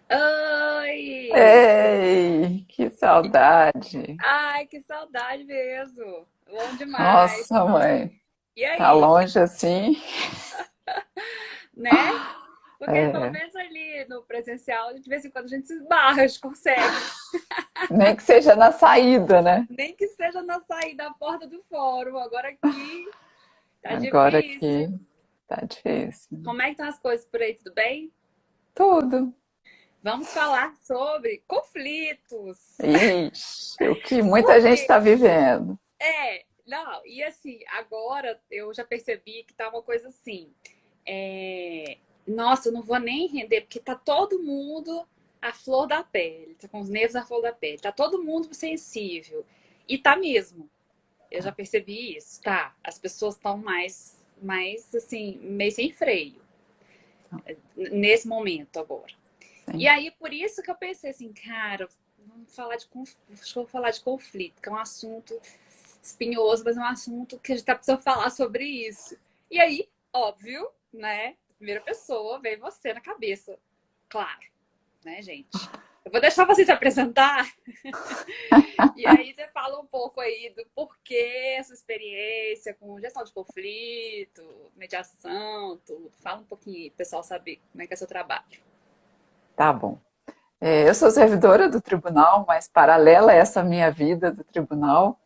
Oi! Ei, que saudade! Ai, que saudade mesmo! Bom demais! Nossa, mãe, E tá aí, longe assim? né? Porque pelo É, menos ali no presencial, de vez em quando a gente se esbarra, a gente consegue. nem que seja na saída, né? Nem que seja na saída da porta do fórum. Agora aqui tá Agora difícil. que tá difícil. Como é que estão as coisas por aí? Tudo bem? Tudo. Vamos falar sobre conflitos. Ixi, o que muita gente Porque está vivendo. não, e assim, agora eu já percebi que tá uma coisa assim. Nossa, eu não vou nem render, porque tá todo mundo à flor da pele, tá com os nervos à flor da pele, tá todo mundo sensível. E tá mesmo. Eu já percebi isso, tá? As pessoas estão mais assim, meio sem freio nesse momento agora. E Sim. aí, por isso que eu pensei assim, cara, vamos falar de acho que eu vou falar de conflito, que é um assunto espinhoso, mas é um assunto que a gente tá precisando falar sobre isso. E aí, óbvio, né? Primeira pessoa, veio você na cabeça. Claro, né, gente? Eu vou deixar você se apresentar e aí você fala um pouco aí do porquê essa experiência com gestão de conflito, mediação, tudo. Fala um pouquinho aí, pro pessoal saber como é que é seu trabalho. Tá bom. Eu sou servidora do tribunal, mas paralela a essa minha vida do tribunal,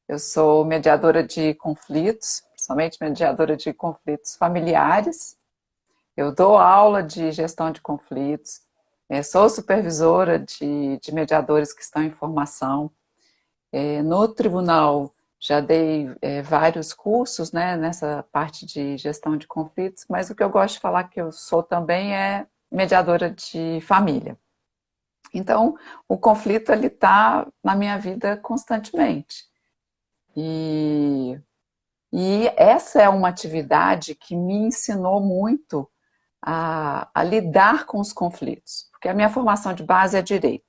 eu sou mediadora de conflitos, principalmente mediadora de conflitos familiares. Eu dou aula de gestão de conflitos, sou supervisora de mediadores que estão em formação. No tribunal já dei vários cursos, né, nessa parte de gestão de conflitos, mas o que eu gosto de falar que eu sou também é mediadora de família. Então, o conflito ele está na minha vida constantemente. E, e essa é uma atividade que me ensinou muito a lidar com os conflitos, porque a minha formação de base é direito.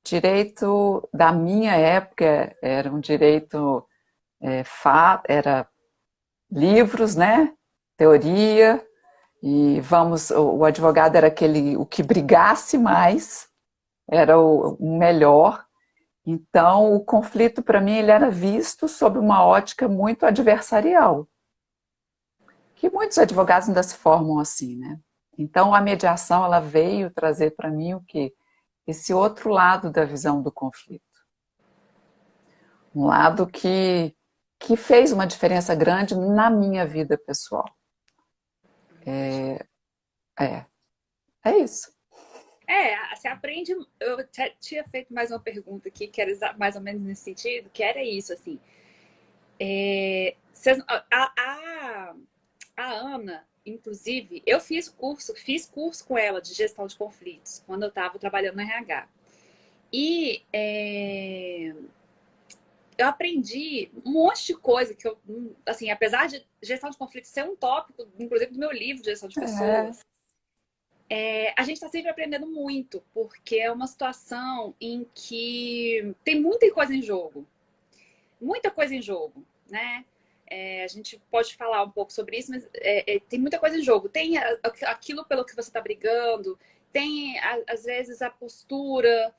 Direito da minha época era um direito era livros, né? Teoria e vamos, o advogado era aquele o que brigasse mais era o melhor. Então, o conflito para mim ele era visto sob uma ótica muito adversarial, que muitos advogados ainda se formam assim, né? Então, a mediação ela veio trazer para mim o que esse outro lado da visão do conflito, um lado que fez uma diferença grande na minha vida pessoal. É, é isso. Você aprende. Eu tinha feito mais uma pergunta aqui, que era mais ou menos nesse sentido, que era isso, assim. A Ana, inclusive, eu fiz curso com ela de gestão de conflitos, quando eu estava trabalhando no RH. E eu aprendi um monte de coisa que eu, assim, apesar de gestão de conflitos ser um tópico, inclusive do meu livro de gestão de É, pessoas, a gente está sempre aprendendo muito, porque é uma situação em que tem muita coisa em jogo. Muita coisa em jogo, né? A gente pode falar um pouco sobre isso, mas tem muita coisa em jogo. Tem aquilo pelo que você está brigando, tem, às vezes, a postura,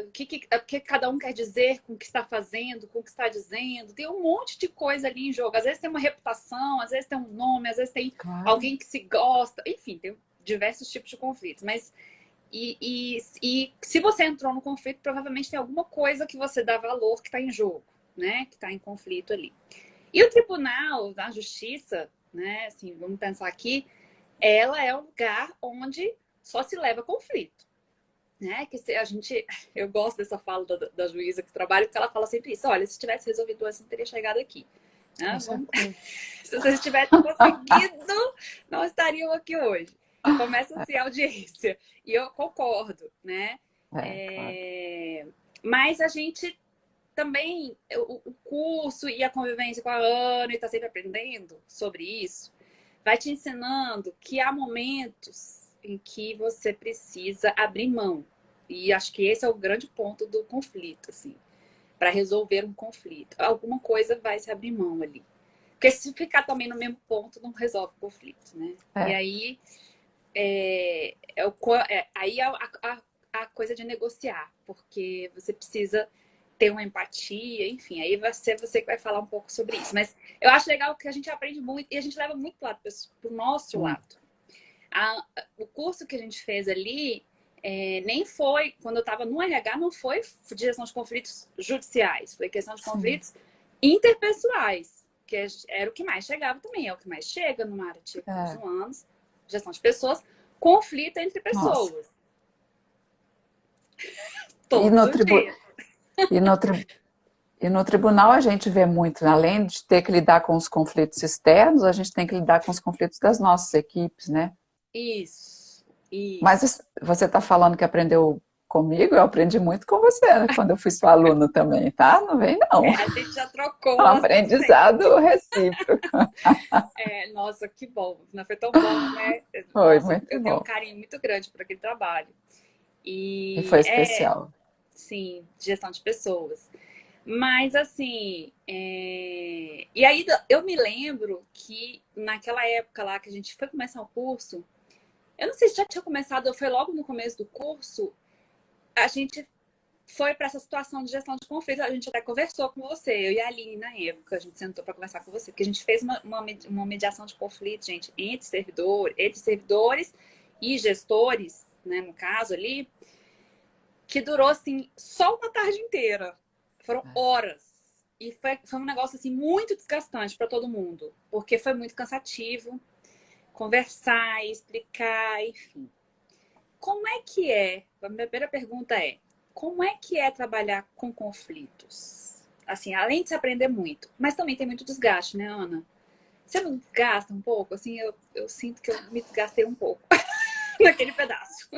o que cada um quer dizer com o que está fazendo, com o que está dizendo. Tem um monte de coisa ali em jogo. Às vezes tem uma reputação, às vezes tem um nome, às vezes tem claro. alguém que se gosta. Enfim, tem diversos tipos de conflitos. Mas e se você entrou no conflito, provavelmente tem alguma coisa que você dá valor que está em jogo, né? Que está em conflito ali. E o tribunal da justiça, né? Assim, vamos pensar aqui, ela é um lugar onde só se leva conflito, né? Que se a gente, eu gosto dessa fala da juíza que trabalha, porque ela fala sempre isso. Olha, se tivesse resolvido antes, não teria chegado aqui. Com Né? certeza. Se vocês tivessem conseguido, não estariam aqui hoje. Começa assim a audiência. E eu concordo, né? Claro. Mas a gente também, o curso e a convivência com a Ana, e está sempre aprendendo sobre isso, vai te ensinando que há momentos em que você precisa abrir mão. E acho que esse é o grande ponto do conflito, assim, para resolver um conflito. Alguma coisa vai se abrir mão ali. Porque se ficar também no mesmo ponto, não resolve o conflito, né? E É, aí, aí a coisa de negociar, porque você precisa ter uma empatia, enfim, aí vai ser você que vai falar um pouco sobre isso. Mas eu acho legal que a gente aprende muito e a gente leva muito para o nosso Hum. lado. O curso que a gente fez ali nem foi, quando eu estava no RH, não foi de gestão de conflitos judiciais, foi questão de Sim. conflitos interpessoais, que era o que mais chegava também, é o que mais chega numa área de recursos É. humanos, gestão de pessoas, conflito entre Nossa. pessoas, E todos no os tribu... dias. e no tri... e no tribunal a gente vê muito, além de ter que lidar com os conflitos externos, a gente tem que lidar com os conflitos das nossas equipes, né? Isso, isso. Mas você está falando que aprendeu comigo, eu aprendi muito com você, né? Quando eu fui sua aluna também, tá? Não vem não. A gente já trocou Um bastante ideia. aprendizado recíproco. Nossa, que bom. Não foi tão bom, né? Foi Nossa, muito eu tenho um bom. carinho muito grande por aquele trabalho. E foi E especial. sim, gestão de pessoas. Mas assim, e aí eu me lembro que naquela época lá que a gente foi começar o curso, eu não sei se já tinha começado ou foi logo no começo do curso, a gente foi para essa situação de gestão de conflito. A gente até conversou com você, eu e a Aline na época, a gente sentou para conversar com você, porque a gente fez uma mediação de conflito, gente, entre servidores e gestores, né, no caso ali, que durou assim só uma tarde inteira. Foram horas. E foi um negócio assim muito desgastante para todo mundo, porque foi muito cansativo conversar, explicar, enfim. Como é que é? A minha primeira pergunta é: como é que é trabalhar com conflitos? Assim, além de se aprender muito, mas também tem muito desgaste, né, Ana? Você não desgasta um pouco? Assim, eu sinto que eu me desgastei um pouco naquele pedaço.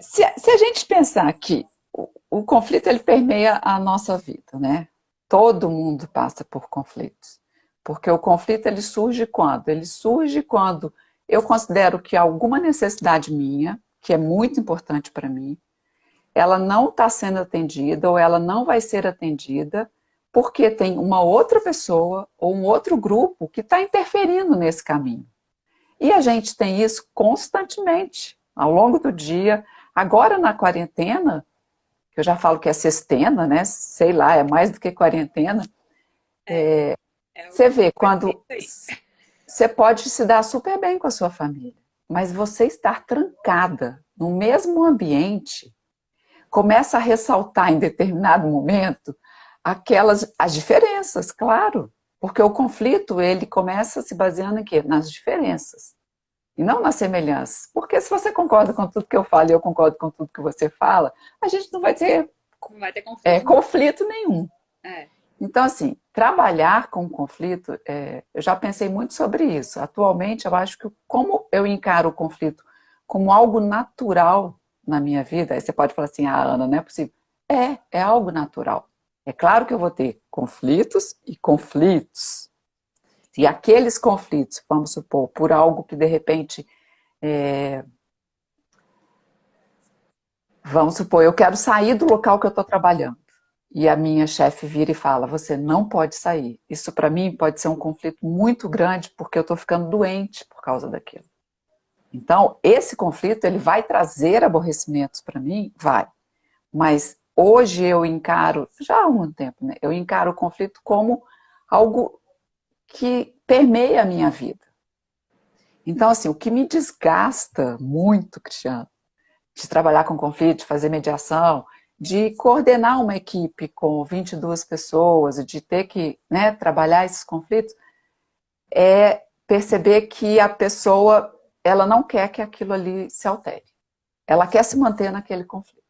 Se a gente pensar que o conflito ele permeia a nossa vida, né? Todo mundo passa por conflitos. Porque o conflito ele surge quando? Ele surge quando eu considero que alguma necessidade minha, que é muito importante para mim, ela não está sendo atendida ou ela não vai ser atendida porque tem uma outra pessoa ou um outro grupo que está interferindo nesse caminho. E a gente tem isso constantemente, ao longo do dia. Agora na quarentena, que eu já falo que é sextena, né? Sei lá, é mais do que quarentena. É Você vê, perfeito quando aí. você pode se dar super bem com a sua família, mas você estar trancada no mesmo ambiente começa a ressaltar em determinado momento as diferenças, claro, porque o conflito ele começa se baseando em quê? Nas diferenças e não nas semelhanças. Porque se você concorda com tudo que eu falo e eu concordo com tudo que você fala, a gente não vai ter Não vai ter conflito nunca. conflito nenhum. É. Então, assim, trabalhar com conflito, eu já pensei muito sobre isso. Atualmente, eu acho que como eu encaro o conflito como algo natural na minha vida, aí você pode falar assim, Ana, não é possível. É algo natural. É claro que eu vou ter conflitos e conflitos. E Sim. aqueles conflitos, vamos supor, por algo que de repente, vamos supor, eu quero sair do local que eu estou trabalhando. E a minha chefe vira e fala: você não pode sair. Isso para mim pode ser um conflito muito grande porque eu estou ficando doente por causa daquilo. Então, esse conflito ele vai trazer aborrecimentos para mim? Vai. Mas hoje eu encaro, já há algum tempo, né? Eu encaro o conflito como algo que permeia a minha vida. Então, assim, o que me desgasta muito, Cristiano, de trabalhar com conflito, de fazer mediação, de coordenar uma equipe com 22 pessoas e de ter que, né, trabalhar esses conflitos, é perceber que a pessoa ela não quer que aquilo ali se altere. Ela quer se manter naquele conflito.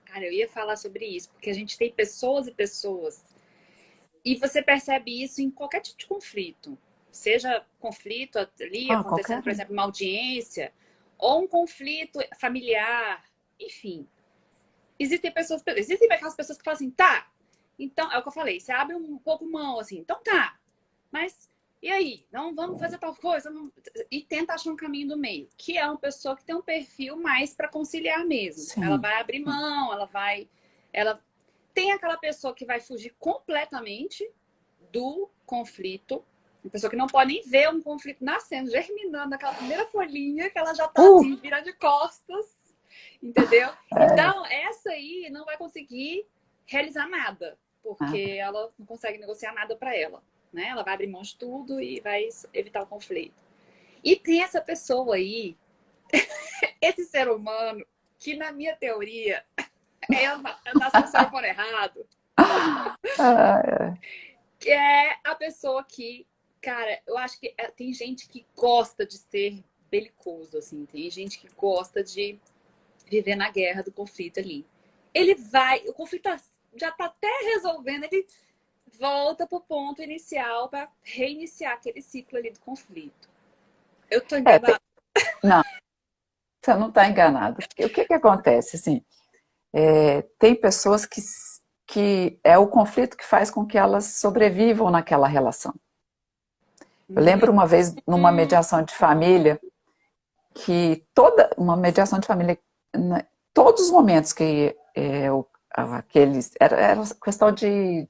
Cara, eu ia falar sobre isso, porque a gente tem pessoas e pessoas. E você percebe isso em qualquer tipo de conflito. Seja conflito ali Ah, acontecendo, qualquer por um. exemplo, uma audiência, ou um conflito familiar, enfim. Existem aquelas pessoas que falam assim, tá, então, é o que eu falei, você abre um pouco mão, assim, então tá, mas e aí? Não vamos fazer tal coisa? E tenta achar um caminho do meio, que é uma pessoa que tem um perfil mais para conciliar mesmo. Ela Sim, vai abrir sim. mão, ela tem aquela pessoa que vai fugir completamente do conflito Uma pessoa que não pode nem ver um conflito nascendo, germinando naquela primeira folhinha, que ela já tá assim, virando de costas, entendeu? Então, essa aí não vai conseguir realizar nada, porque ela não consegue negociar nada para ela, né? Ela vai abrir mão de tudo e vai evitar o conflito. E tem essa pessoa aí, esse ser humano, que na minha teoria eu nasci no ser errado, que é a pessoa que, cara, eu acho que tem gente que gosta de ser belicoso, assim, tem gente que gosta de viver na guerra do conflito ali. Ele vai, o conflito já tá até resolvendo, ele volta pro ponto inicial para reiniciar aquele ciclo ali do conflito. Eu tô enganada? Não, você não está enganado. O que acontece? Assim, tem pessoas que é o conflito que faz com que elas sobrevivam naquela relação. Eu lembro uma vez numa mediação de família que uma mediação de família, todos os momentos que era questão de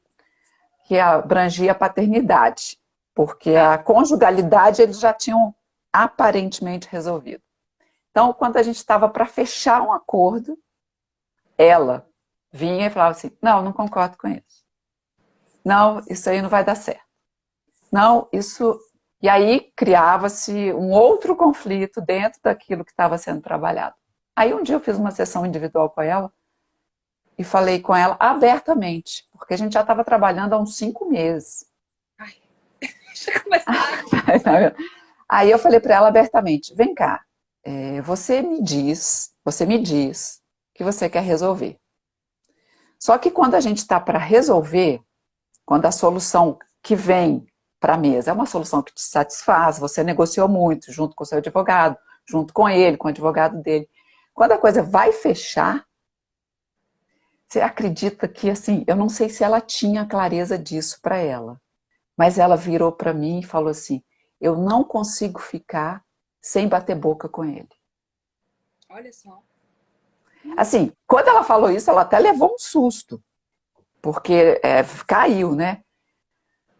que abrangia a paternidade, porque a conjugalidade eles já tinham aparentemente resolvido. Então, quando a gente estava para fechar um acordo, ela vinha e falava assim: não, não concordo com isso. Não, isso aí não vai dar certo. Não, isso. E aí criava-se um outro conflito dentro daquilo que estava sendo trabalhado. Aí um dia eu fiz uma sessão individual com ela e falei com ela abertamente, porque a gente já estava trabalhando há uns 5 meses. Ai, deixa eu começar. Aí eu falei para ela abertamente: vem cá, você me diz que você quer resolver. Só que quando a gente está para resolver, quando a solução que vem para a mesa é uma solução que te satisfaz, você negociou muito junto com o seu advogado, junto com ele, com o advogado dele. Quando a coisa vai fechar, você acredita que, assim, eu não sei se ela tinha clareza disso para ela, mas ela virou para mim e falou assim: eu não consigo ficar sem bater boca com ele. Olha só. Assim, quando ela falou isso, ela até levou um susto, porque caiu, né?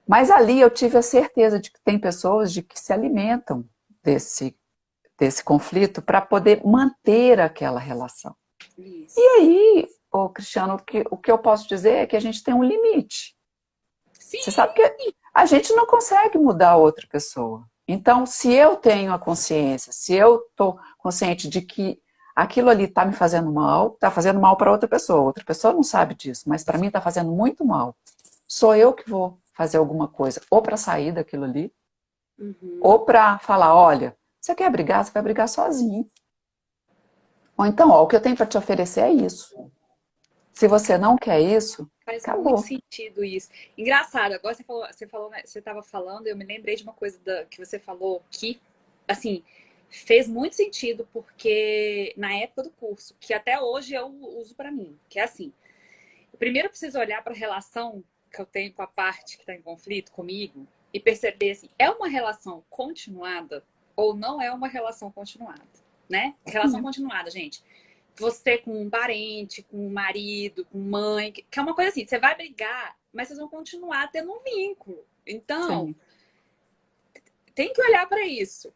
Mas ali eu tive a certeza de que tem pessoas de que se alimentam desse conflito para poder manter aquela relação. Isso. E aí, Cristiano, o que eu posso dizer é que a gente tem um limite. Sim. Você sabe que a gente não consegue mudar a outra pessoa. Então, se eu tenho a consciência, se eu estou consciente de que aquilo ali está me fazendo mal, está fazendo mal para outra pessoa não sabe disso, mas para mim está fazendo muito mal. Sou eu que vou fazer alguma coisa, ou para sair daquilo ali, ou para falar: olha, você quer brigar, você vai brigar sozinho. Ou então, ó, o que eu tenho para te oferecer é isso. Se você não quer isso, Faz muito acabou. sentido isso. Engraçado, agora você falou, né, você estava falando, eu me lembrei de uma coisa que você falou que, assim, fez muito sentido porque na época do curso, que até hoje eu uso para mim, que é assim, primeiro eu preciso olhar para a relação que eu tenho com a parte que está em conflito comigo e perceber assim, é uma relação continuada ou não é uma relação continuada, né? Relação continuada, gente. Você com um parente, com um marido, com mãe, que é uma coisa assim, você vai brigar, mas vocês vão continuar tendo um vínculo. Então, Sim. tem que olhar para isso.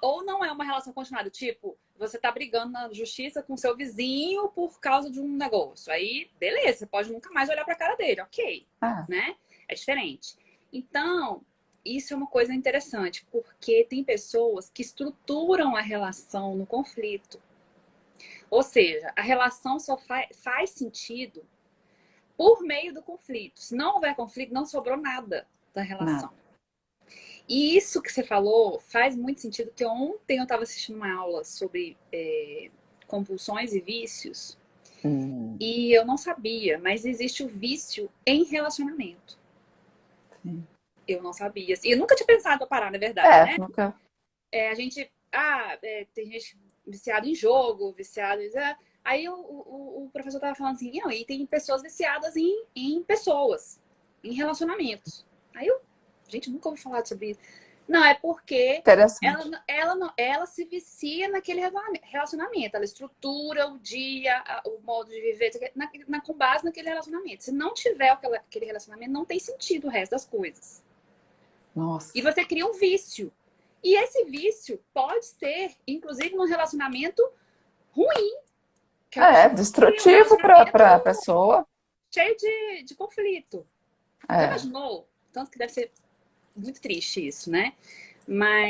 Ou não é uma relação continuada, tipo, você tá brigando na justiça com seu vizinho por causa de um negócio. Aí, beleza, você pode nunca mais olhar pra cara dele, ok, né? É diferente. Então, isso é uma coisa interessante, porque tem pessoas que estruturam a relação no conflito. Ou seja, a relação só faz sentido por meio do conflito. Se não houver conflito, não sobrou nada da relação. Nada. E isso que você falou faz muito sentido, que ontem eu estava assistindo uma aula sobre compulsões e vícios e eu não sabia, mas existe o vício em relacionamento. Sim. Eu não sabia. E eu nunca tinha pensado pra parar, na verdade, né? Nunca. A gente, tem gente viciada em jogo, viciada em... Aí o professor tava falando assim, não, e tem pessoas viciadas em pessoas, em relacionamentos. Aí gente, nunca ouvi falar sobre isso. Não, é porque Interessante. ela se vicia naquele relacionamento. Ela estrutura o dia, o modo de viver, com base naquele relacionamento. Se não tiver aquele relacionamento, não tem sentido o resto das coisas. E Nossa. você cria um vício. E esse vício pode ser, inclusive, num relacionamento ruim, que a É, pessoa cria um destrutivo relacionamento para a pessoa. cheio de conflito. Já É, imaginou? Tanto que deve ser muito triste isso, né?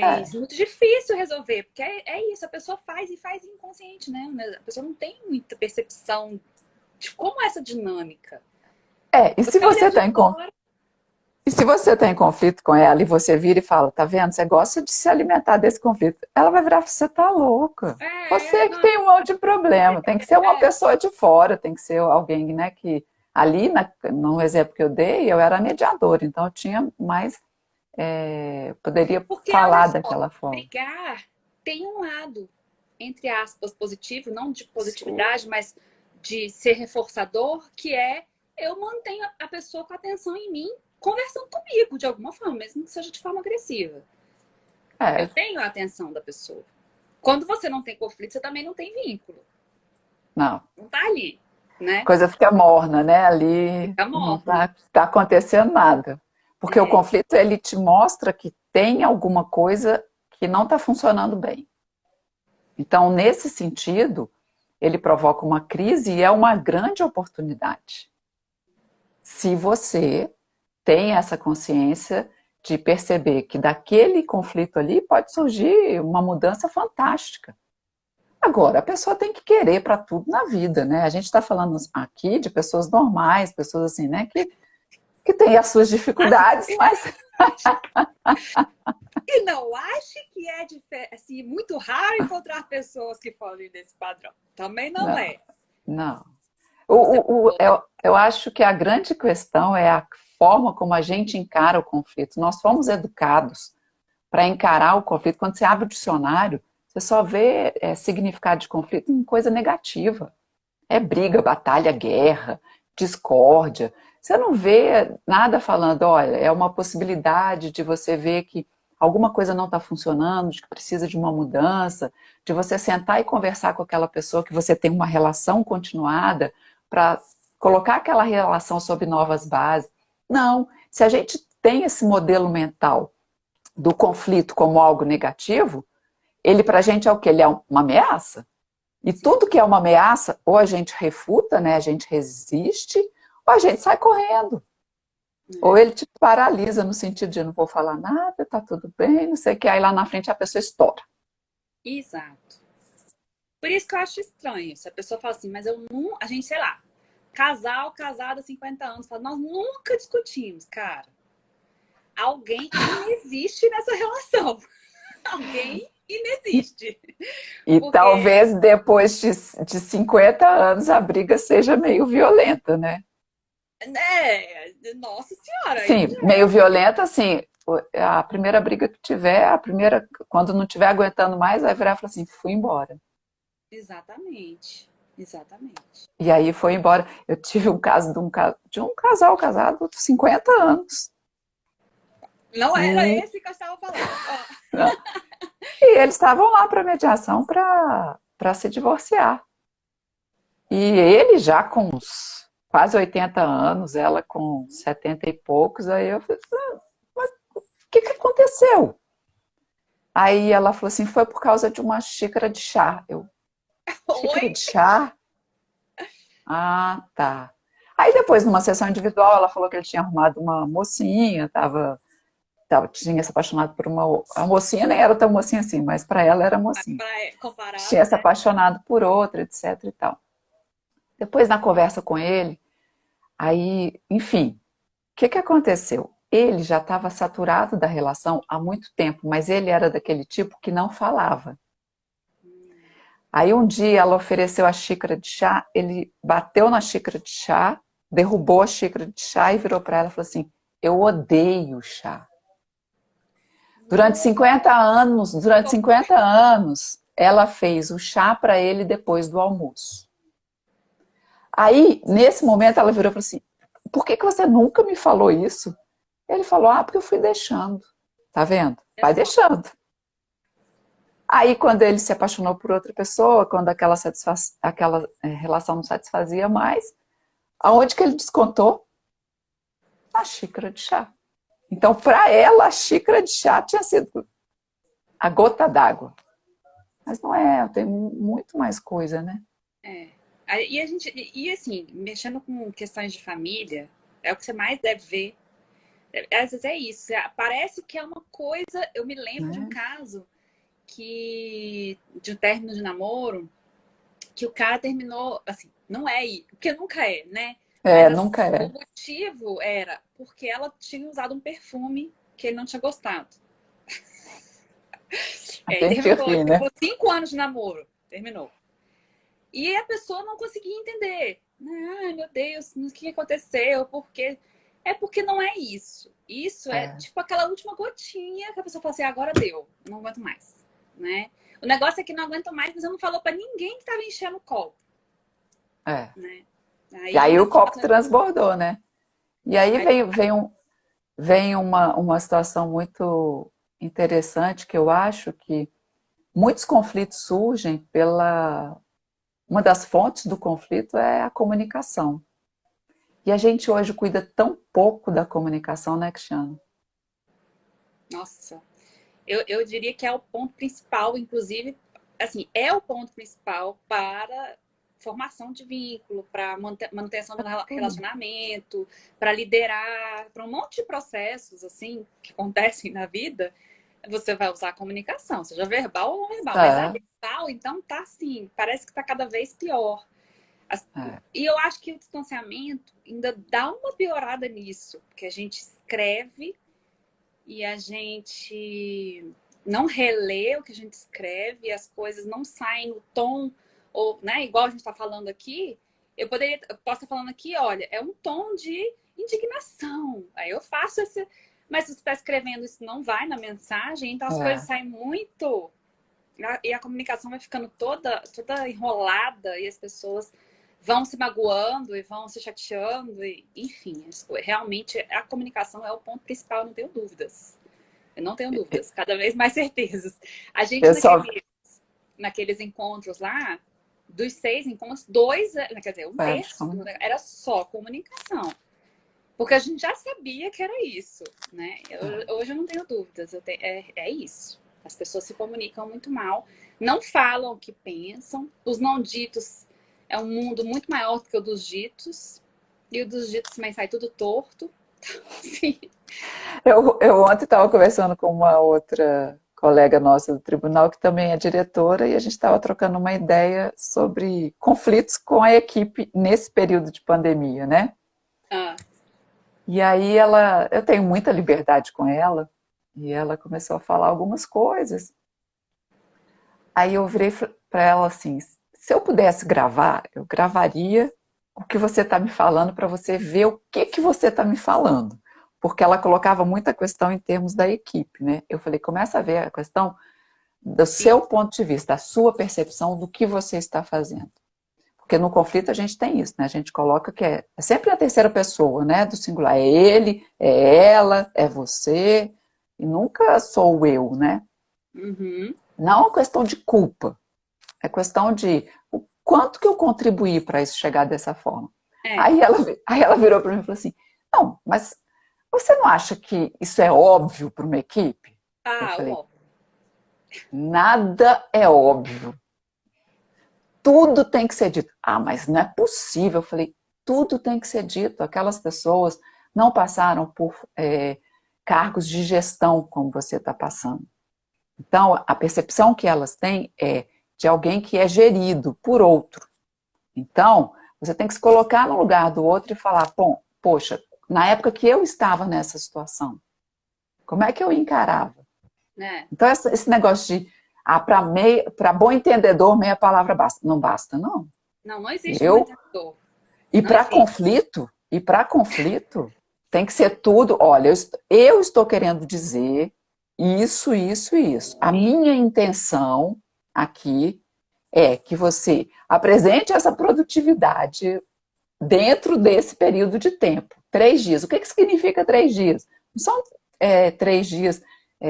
é. Mas muito difícil resolver, porque é isso, a pessoa faz e faz inconsciente, né? A pessoa não tem muita percepção de como é essa dinâmica. É, Você olha de fora. e se você está em conflito com ela e você vira e fala, tá vendo? Você gosta de se alimentar desse conflito. Ela vai virar, você tá louca. Você que Não, tem um monte de problema. Tem que ser uma é, pessoa de fora, tem que ser alguém, né, que ali, no exemplo que eu dei, eu era mediadora, então eu tinha mais, poderia porque olha falar só, daquela forma. brigar tem um lado, entre aspas, positivo, não de positividade, mas de ser reforçador, que é eu mantenho a pessoa com atenção em mim, conversando comigo de alguma forma, mesmo que seja de forma agressiva. Eu É, tenho a atenção da pessoa. Quando você não tem conflito, você também não tem vínculo. não. Não tá ali, A né? coisa fica morna, né? Ali Fica não morna. tá acontecendo nada. Porque o É, conflito, ele te mostra que tem alguma coisa que não está funcionando bem. Então, nesse sentido, ele provoca uma crise e é uma grande oportunidade. Se você tem essa consciência de perceber que daquele conflito ali pode surgir uma mudança fantástica. Agora, a pessoa tem que querer para tudo na vida, né? A gente está falando aqui de pessoas normais, pessoas assim, né, que têm as suas assim, dificuldades, mas e não ache que é assim, muito raro encontrar pessoas que fogem desse padrão. Também não não, é. não. Como você falou, né? Eu acho que a grande questão é a forma como a gente encara o conflito. Nós fomos educados para encarar o conflito. Quando você abre o dicionário, você só vê significado de conflito em coisa negativa. É briga, batalha, guerra, discórdia. Você não vê nada falando, olha, é uma possibilidade de você ver que alguma coisa não está funcionando, de que precisa de uma mudança, de você sentar e conversar com aquela pessoa que você tem uma relação continuada para colocar aquela relação sob novas bases. Não, se a gente tem esse modelo mental do conflito como algo negativo, ele para a gente é o que? Ele é uma ameaça. E tudo que é uma ameaça, ou a gente refuta, né, a gente resiste, ou a gente sai correndo. Ou ele te paralisa no sentido de não vou falar nada, tá tudo bem, não sei o que, aí lá na frente a pessoa estoura. Exato. Por isso que eu acho estranho. Se a pessoa fala assim, mas eu não. A gente, sei lá, casal, casado há 50 anos, fala, nós nunca discutimos, cara. Alguém inexiste nessa relação. Alguém inexiste. E Porque, talvez depois de 50 anos a briga seja meio violenta, né? né? Nossa Senhora, aí Sim, meio violenta, assim, a primeira briga que tiver, a primeira, quando não estiver aguentando mais, vai virar e falar assim, fui embora. exatamente. Exatamente. E aí foi embora. Eu tive um caso de um casal casado de 50 anos. Não era E, esse que eu estava falando. Ó, e eles estavam lá para mediação para se divorciar. E ele já com uns quase 80 anos, ela com 70 e poucos, aí eu falei, mas o que aconteceu? Aí ela falou assim, foi por causa de uma xícara de chá. Eu, oi? xícara de chá? Ah, tá. Aí depois, numa sessão individual, ela falou que ele tinha arrumado uma mocinha, tinha se apaixonado por uma. A mocinha nem era tão mocinha assim, mas para ela era mocinha. Para comparar, Tinha se né? apaixonado por outra, etc e tal. Depois, na conversa com ele, aí, enfim, o que aconteceu? Ele já estava saturado da relação há muito tempo, mas ele era daquele tipo que não falava. Aí um dia ela ofereceu a xícara de chá, ele bateu na xícara de chá, derrubou a xícara de chá e virou para ela e falou assim: Eu odeio chá. No, Durante 50 anos, ela fez o chá para ele depois do almoço. Aí, nesse momento, ela virou e falou assim: Por que você nunca me falou isso? Ele falou: Ah, porque eu fui deixando. Tá vendo? é Vai só. deixando. Aí, quando ele se apaixonou por outra pessoa, quando aquela relação não satisfazia mais, aonde que ele descontou? Na xícara de chá. Então, para ela, a xícara de chá tinha sido a gota d'água. Mas não é, tem muito mais coisa, né? É. E a gente, e assim, mexendo com questões de família, é o que você mais deve ver. Às vezes é isso. Parece que é uma coisa. Eu me lembro de um Né? caso de um término de namoro, que o cara terminou, assim, não é, porque nunca é, né? Mas É, nunca o é. motivo era porque ela tinha usado um perfume que ele não tinha gostado. A E gente ri, né? terminou 5 anos de namoro. Terminou. E a pessoa não conseguia entender. Ai, meu Deus, o que aconteceu? Por quê? É porque não é isso. Isso é É, tipo aquela última gotinha que a pessoa fala assim, agora deu, eu não aguento mais, né? O negócio é que não aguento mais, mas eu não falou pra ninguém que tava enchendo o copo, é. né? E Aí aí uma o copo situação. transbordou, né? E aí Aí, vem uma situação muito interessante que eu acho que muitos conflitos surgem pela... Uma das fontes do conflito é a comunicação. E a gente hoje cuida tão pouco da comunicação, né, Cristiano? nossa, eu diria que é o ponto principal, inclusive, assim, é o ponto principal para formação de vínculo, para manutenção do Tudo. relacionamento, para liderar, para um monte de processos assim que acontecem na vida, você vai usar a comunicação, seja verbal ou não verbal. Mas a É, verbal, então, tá assim, parece que tá cada vez pior. é, E eu acho que o distanciamento ainda dá uma piorada nisso, porque a gente escreve e a gente não relê o que a gente escreve, e as coisas não saem no tom, ou, né, igual a gente está falando aqui, eu posso estar falando aqui, olha, é um tom de indignação. Aí eu faço esse. Mas se você está escrevendo, isso não vai na mensagem, então as coisas é. saem muito. E a comunicação vai ficando toda enrolada, e as pessoas vão se magoando e vão se chateando, e, enfim, realmente a comunicação é o ponto principal, não tenho dúvidas. Eu não tenho dúvidas, cada vez mais certezas. A gente, Pessoal, naqueles encontros lá, dos 6 encontros, dois, quer dizer, um é, terço era só comunicação. Porque a gente já sabia que era isso, né? Hoje eu não tenho dúvidas, é isso. As pessoas se comunicam muito mal, não falam o que pensam, os não ditos é um mundo muito maior do que o dos ditos, e o dos ditos também sai tudo torto. Sim. eu ontem estava conversando com uma outra colega nossa do tribunal, que também é diretora, e a gente estava trocando uma ideia sobre conflitos com a equipe nesse período de pandemia, né? Ah, E aí eu tenho muita liberdade com ela, e ela começou a falar algumas coisas. Aí eu virei para ela assim: se eu pudesse gravar, eu gravaria o que você está me falando para você ver o que você está me falando. Porque ela colocava muita questão em termos da equipe, né? Eu falei: começa a ver a questão do seu ponto de vista, da sua percepção do que você está fazendo. Porque no conflito a gente tem isso, né? A gente coloca que é sempre a terceira pessoa, né? Do singular. É ele, é ela, é você, e nunca sou eu, né? uhum. Não é uma questão de culpa, é questão de o quanto que eu contribuí para isso chegar dessa forma. É. Aí ela virou para mim e falou assim: não, mas você não acha que isso é óbvio para uma equipe? Eu Ah, falei: ó. nada é óbvio. Tudo tem que ser dito. Ah, mas não é possível. Eu falei: tudo tem que ser dito. Aquelas pessoas não passaram por cargos de gestão como você está passando. Então, a percepção que elas têm é de alguém que é gerido por outro. Então, você tem que se colocar no lugar do outro e falar: bom, poxa, na época que eu estava nessa situação, como é que eu encarava? Né? Então, esse negócio de para bom entendedor, meia palavra basta. Não basta, não. Não, não existe bom Eu, entendedor. Não existe. e para conflito, tem que ser tudo. Olha, eu estou querendo dizer isso, isso e isso. A minha intenção aqui é que você apresente essa produtividade dentro desse período de tempo. 3 dias. O que significa 3 dias? Não são 3 dias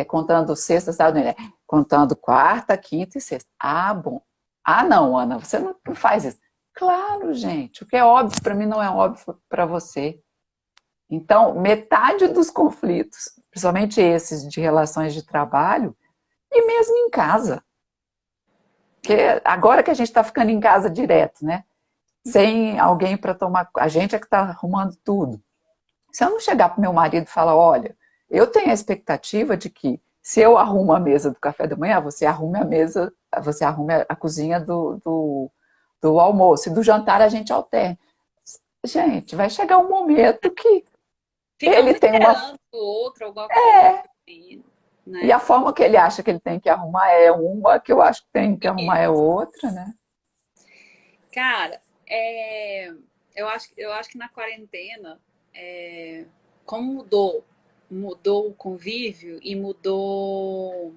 contando sexta, sábado, né? Contando quarta, quinta e sexta. Ah, bom. Ah, não, Ana, você não faz isso. Claro, gente. O que é óbvio para mim não é óbvio para você. Então, metade dos conflitos, principalmente esses de relações de trabalho, e mesmo em casa. Porque agora que a gente está ficando em casa direto, né? Sem alguém para tomar. A gente é que está arrumando tudo. Se eu não chegar para meu marido e falar, olha, eu tenho a expectativa de que se eu arrumo a mesa do café da manhã, você arrume a mesa, você arrume a cozinha do almoço e do jantar a gente alterne. Gente, vai chegar um momento que Fica um ele tem uma. esperando o outro, alguma coisa, assim, E a né? forma que ele acha que ele tem que arrumar é uma, que eu acho que tem que arrumar é outra, né? Cara, eu acho que na quarentena, como mudou o convívio e mudou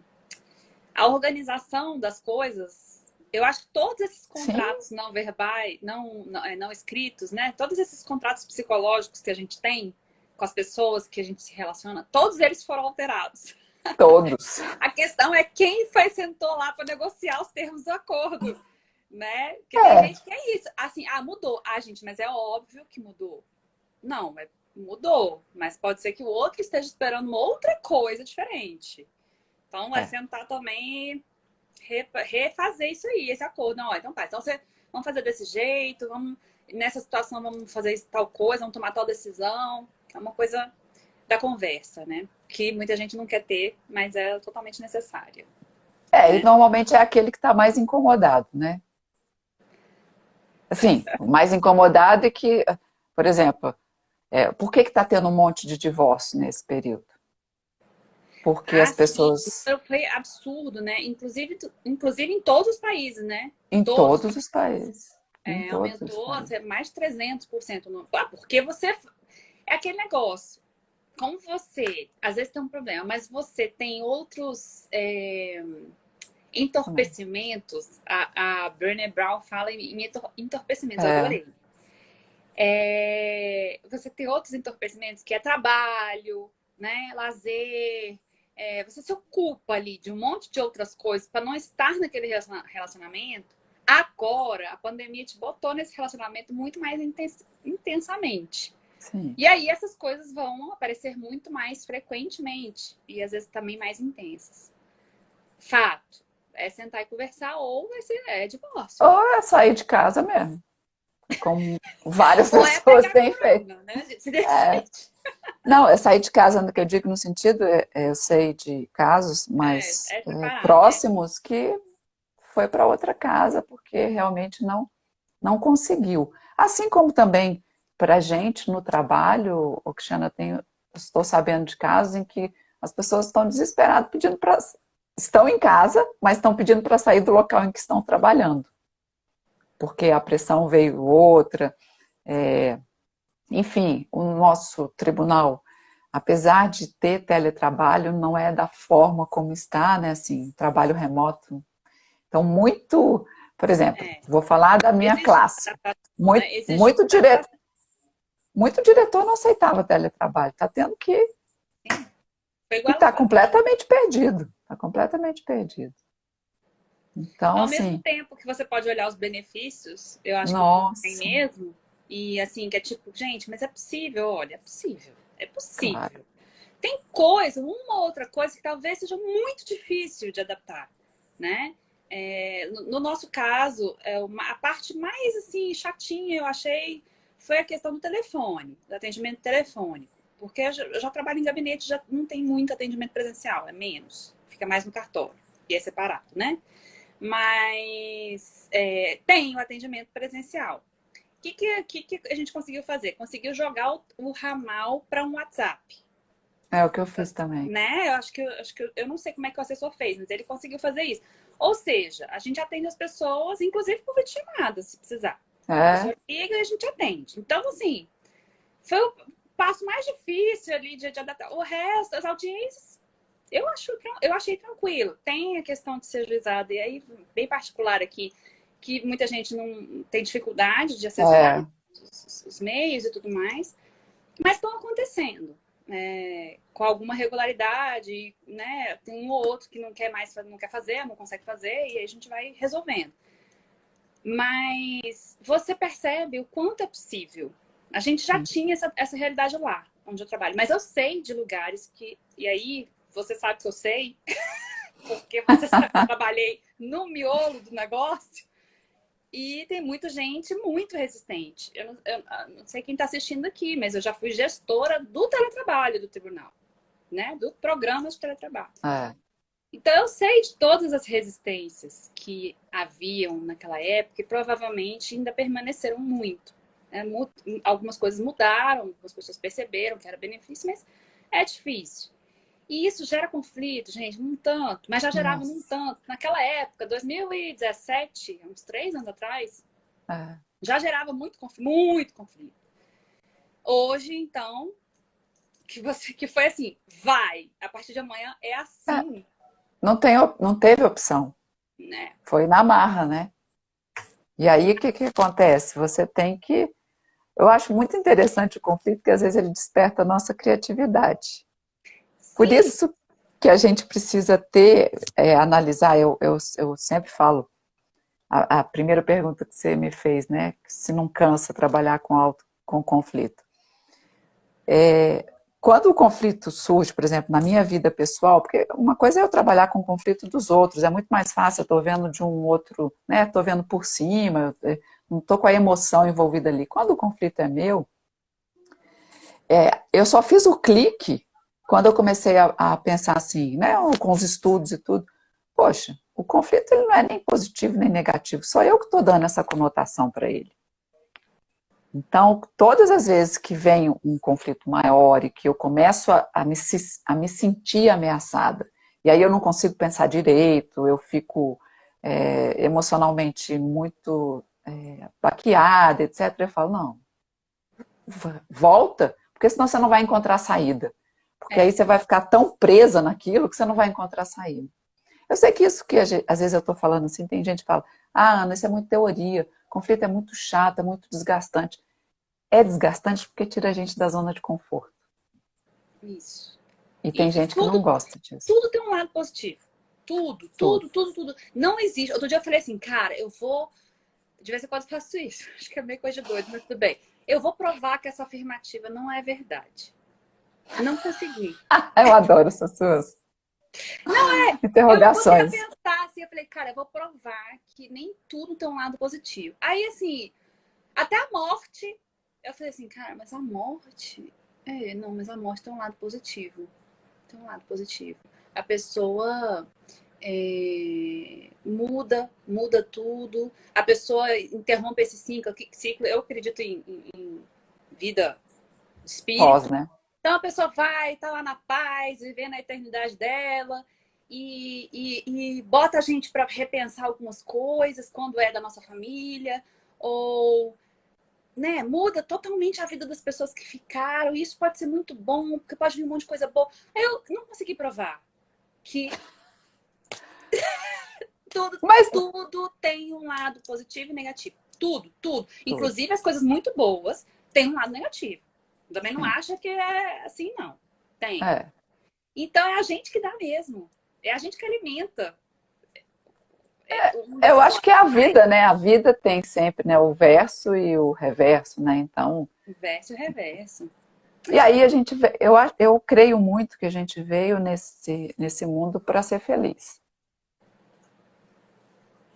a organização das coisas. Eu acho que todos esses Sim, contratos não verbais, não escritos, né? Todos esses contratos psicológicos que a gente tem com as pessoas que a gente se relaciona, todos eles foram alterados. todos. A questão é quem foi sentou lá para negociar os termos do acordo, né? Porque tem É, gente que é isso, assim, mudou. Gente, mas é óbvio que mudou. Não, mudou, mas pode ser que o outro esteja esperando uma outra coisa diferente. Então, é é. sentar também e refazer isso aí, esse acordo. Não, então tá, então vamos fazer desse jeito, nessa situação vamos fazer tal coisa, vamos tomar tal decisão. É uma coisa da conversa, né? Que muita gente não quer ter, mas é totalmente necessária, É, e né? normalmente é aquele que está mais incomodado, né? Assim, o mais incomodado é que, por exemplo, por que está tendo um monte de divórcio nesse período? Porque as Sim, pessoas, foi absurdo, né? Inclusive em todos os países, né? em Todos. todos os países, em todos os Aumentou países. mais de 300%. Porque você. É aquele negócio. Como você, às vezes tem um problema, mas você tem outros Também. entorpecimentos. A Brené Brown fala em entorpecimentos, eu É, adorei. Você tem outros entorpecimentos que é trabalho, né, lazer. Você se ocupa ali de um monte de outras coisas para não estar naquele relacionamento. Agora, a pandemia te botou nesse relacionamento muito mais intensamente. sim. E aí essas coisas vão aparecer muito mais frequentemente e às vezes também mais intensas. Fato. É sentar e conversar ou vai ser divórcio. Ou é sair de casa mesmo, como várias Ou é pessoas pegar têm feito. corona, né? A gente se É, decide. não, é sair de casa, no que eu digo no sentido, eu sei de casos mais Separar, né? próximos que foi para outra casa porque realmente não conseguiu. Assim como também para a gente no trabalho, o Cristiana, estou sabendo de casos em que as pessoas estão desesperadas pedindo para. Estão em casa, mas estão pedindo para sair do local em que estão trabalhando, porque a pressão veio outra. É, enfim, o nosso tribunal, apesar de ter teletrabalho, não é da forma como está, né? Assim, trabalho remoto. Então, muito, por exemplo, É. vou falar da minha Exige classe. adaptação, Muito, né? Exige muito, dire... adaptação. muito diretor não aceitava teletrabalho. Está tendo que. Foi E igual ela está falou. completamente perdido. Está completamente perdido. Então, Ao mesmo assim, tempo que você pode olhar os benefícios, eu acho que o povo tem nossa, mesmo. E assim, que é tipo, gente, mas é possível, olha, é possível. É claro. possível. Tem coisa, uma ou outra coisa que talvez seja muito difícil de adaptar, né? No nosso caso, a parte mais assim chatinha eu achei foi a questão do telefone, do atendimento telefônico, porque eu já trabalho em gabinete, já não tem muito atendimento presencial, é menos, fica mais no cartório e é separado, né? Mas tem o atendimento presencial. O que a gente conseguiu fazer? Conseguiu jogar o ramal para um WhatsApp, É o que eu fiz também. né? Eu não sei como é que o assessor fez, mas ele conseguiu fazer isso. Ou seja, a gente atende as pessoas, inclusive por videochamada, se precisar. A É, pessoa liga e a gente atende. Então, assim, foi o passo mais difícil ali de adaptar. O resto, as audiências, eu achei tranquilo. Tem a questão de ser juizado, e aí, bem particular aqui, que muita gente não tem dificuldade de acessar é, os meios e tudo mais, mas estão acontecendo. Com alguma regularidade, né? Tem um ou outro que não quer mais, não quer fazer, não consegue fazer, e aí a gente vai resolvendo. Mas você percebe o quanto é possível. A gente já sim. tinha essa realidade lá. onde eu trabalho. Mas eu sei de lugares que... E aí, você sabe que eu sei, porque você sabe que eu trabalhei no miolo do negócio. E tem muita gente muito resistente. Eu não sei quem está assistindo aqui, mas eu já fui gestora do teletrabalho do tribunal, né? Do programa de teletrabalho. É. Então, eu sei de todas as resistências que haviam naquela época e provavelmente ainda permaneceram muito. Né? Algumas coisas mudaram, algumas pessoas perceberam que era benefício, mas é difícil. E isso gera conflito, gente, num tanto, mas já gerava num Nossa. tanto. Naquela época, 2017, uns 3 anos atrás, É. já gerava muito conflito, muito conflito. Hoje, então, que foi assim, vai, a partir de amanhã é É. assim, Não teve opção. né? Foi na marra, né? E aí, o que que acontece? Você tem que... Eu acho muito interessante o conflito, porque às vezes ele desperta a nossa criatividade. Por Sim, isso que a gente precisa analisar, eu sempre falo, a primeira pergunta que você me fez, né? Se não cansa trabalhar com conflito. Quando o conflito surge, por exemplo, na minha vida pessoal, porque uma coisa é eu trabalhar com o conflito dos outros, é muito mais fácil, eu estou vendo de um outro, né? Estou vendo por cima, não estou com a emoção envolvida ali. Quando o conflito é meu, eu só fiz o clique quando eu comecei a pensar assim, né? Com os estudos e tudo. Poxa, o conflito ele não é nem positivo nem negativo, só eu que estou dando essa conotação para ele. Então, todas as vezes que vem um conflito maior e que eu começo a me sentir ameaçada, e aí eu não consigo pensar direito, eu fico emocionalmente muito baqueada, etc., eu falo, não, volta, porque senão você não vai encontrar saída. Porque aí é, você vai ficar tão presa naquilo que você não vai encontrar saída. Eu sei que isso que às vezes eu estou falando assim, tem gente que fala, Ana, isso é muito teoria, conflito é muito chato, é muito desgastante. É desgastante porque tira a gente da zona de conforto. isso. E tem E gente que não tudo, gosta disso. tudo tem um lado positivo. Tudo, Tudo. tudo, tudo, tudo. Não existe. Outro dia eu falei assim, cara, eu vou. De vez em quando eu faço isso. Acho que é meio coisa de doido, mas tudo bem. Eu vou provar que essa afirmativa não é verdade. Não consegui. Eu adoro essas suas Eu me botei a interrogações. pensar assim, eu falei, cara, eu vou provar que nem tudo tem um lado positivo. Aí, assim, até a morte, eu falei assim, cara, mas a morte. Não, mas a morte tem um lado positivo. Tem um lado positivo. A pessoa muda tudo. A pessoa interrompe esse ciclo. Eu acredito em vida de Pós, espírito. né? Então a pessoa vai, tá lá na paz, vivendo a eternidade dela. E bota a gente para repensar algumas coisas quando é da nossa família, ou né, muda totalmente a vida das pessoas que ficaram. E isso pode ser muito bom, porque pode vir um monte de coisa boa. Eu não consegui provar que tudo, Mas tudo tem um lado positivo e negativo. Tudo, tudo. tudo, Inclusive as coisas muito boas têm um lado negativo. Também não sim. acha que é assim, não. Tem. É. Então é a gente que dá mesmo. É a gente que alimenta um Eu desses acho lados que é a mais. vida, né? A vida tem sempre, né, o verso e o reverso, né? Então, Inverso e reverso. e aí a gente, eu creio muito que a gente veio nesse mundo para ser feliz.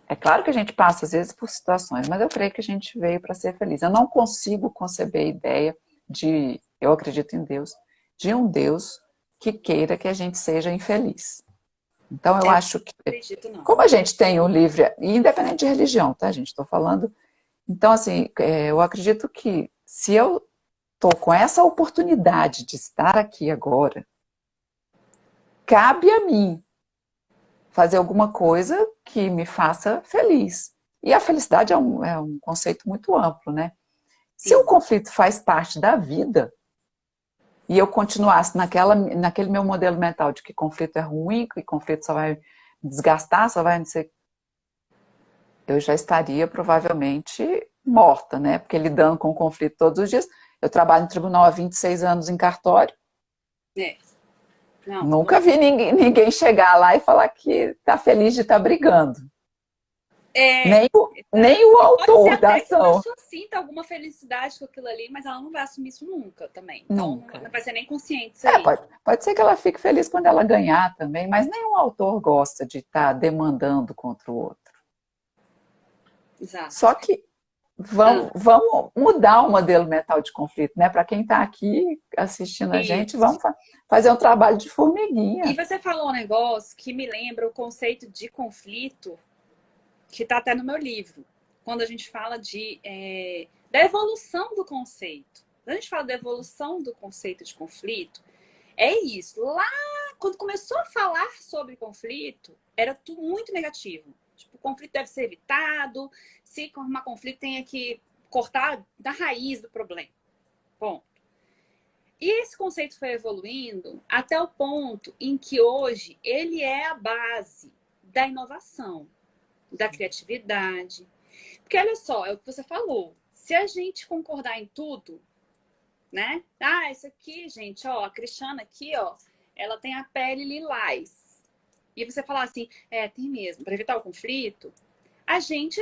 É claro que a gente passa às vezes por situações, mas eu creio que a gente veio para ser feliz. Eu não consigo conceber a ideia eu acredito em Deus, de um Deus que queira que a gente seja infeliz. Então eu Eu não acho que, acredito, não. como a gente tem o livre, e independente de religião, tá, gente? Estou falando. Então, assim, eu acredito que se eu estou com essa oportunidade de estar aqui agora, cabe a mim fazer alguma coisa que me faça feliz. E a felicidade é um conceito muito amplo, né? Se o Sim. conflito faz parte da vida e eu continuasse naquele meu modelo mental de que conflito é ruim, que conflito só vai me desgastar, só vai não sei, eu já estaria provavelmente morta, né? Porque lidando com o conflito todos os dias. Eu trabalho no tribunal há 26 anos em cartório. É. Não, Nunca vi ninguém chegar lá e falar que está feliz de estar brigando. É, Nem o pode ser autor da até que a ação. pessoa sinta alguma felicidade com aquilo ali, mas ela não vai assumir isso nunca também. Então, não Nunca. vai ser nem consciente isso aí. Pode ser que ela fique feliz quando ela ganhar também, mas nenhum autor gosta de estar demandando contra o outro. Exato. Só que Ah, vamos mudar o modelo mental de conflito, né? Para quem está aqui assistindo a gente, isso. vamos fazer um trabalho de E formiguinha. você falou um negócio que me lembra o conceito de conflito, que está até no meu livro. Quando a gente fala da evolução do conceito. Quando a gente fala da evolução do conceito de conflito, é isso. Lá, quando começou a falar sobre conflito, era tudo muito negativo. Tipo, o conflito deve ser evitado, se formar conflito, tem que cortar da raiz do problema. Bom, e esse conceito foi evoluindo até o ponto em que hoje ele é a base da inovação, da criatividade. Porque olha só, é o que você falou. Se a gente concordar em tudo, né? Ah, isso aqui, gente, ó, a Cristiana aqui, ó, ela tem a pele lilás. E você falar assim, tem mesmo, para evitar o conflito, a gente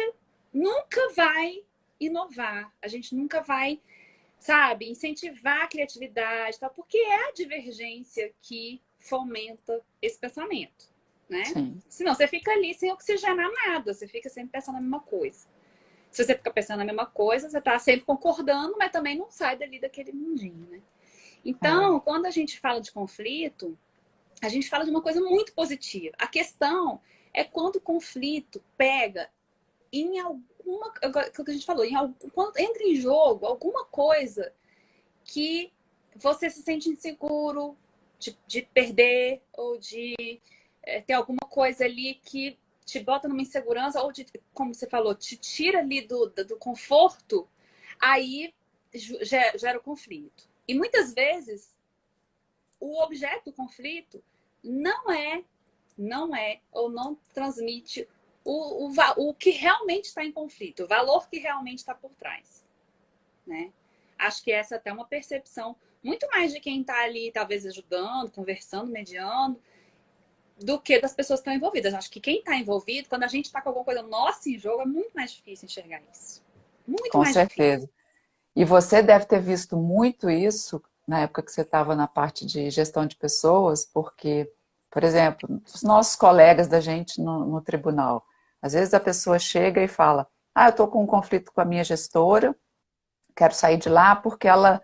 nunca vai inovar, a gente nunca vai, sabe, incentivar a criatividade, tal, porque é a divergência que fomenta esse pensamento, né? Sim, Senão você fica ali sem oxigenar nada, você fica sempre pensando a mesma coisa. Se você fica pensando a mesma coisa, você está sempre concordando, mas também não sai dali daquele mundinho, né? é, Então, quando a gente fala de conflito, a gente fala de uma coisa muito positiva. A questão é quando o conflito pega em alguma, aquilo que a gente falou, quando entra em jogo alguma coisa que você se sente inseguro de perder ou de ter alguma coisa ali que te bota numa insegurança ou de, como você falou, te tira ali do conforto, aí gera o conflito. E muitas vezes o objeto do conflito não é, não é ou não transmite o que realmente está em conflito, o valor que realmente está por trás, né? Acho que essa é até uma percepção muito mais de quem está ali, talvez ajudando, conversando, mediando, do que das pessoas que estão envolvidas. Acho que quem está envolvido, quando a gente está com alguma coisa nossa em jogo, é muito mais difícil enxergar isso. Muito com mais difícil. certeza. E você deve ter visto muito isso na época que você estava na parte de gestão de pessoas, porque, por exemplo, os nossos colegas da gente no tribunal, às vezes a pessoa chega e fala: Ah, eu estou com um conflito com a minha gestora, quero sair de lá porque ela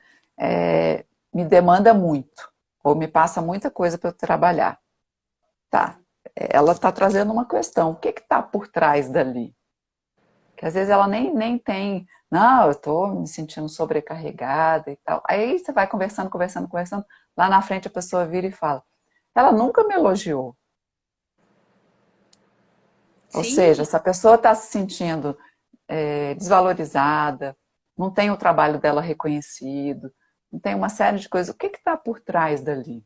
me demanda muito, ou me passa muita coisa para eu trabalhar. Tá, ela está trazendo uma questão: o que está por trás dali? Que às vezes ela nem tem, não, eu estou me sentindo sobrecarregada e tal. Aí você vai conversando, conversando, conversando, lá na frente a pessoa vira e fala, ela nunca me elogiou. Ou seja, Sim, essa pessoa está se sentindo desvalorizada, não tem o trabalho dela reconhecido, não tem uma série de coisas. O que está por trás dali?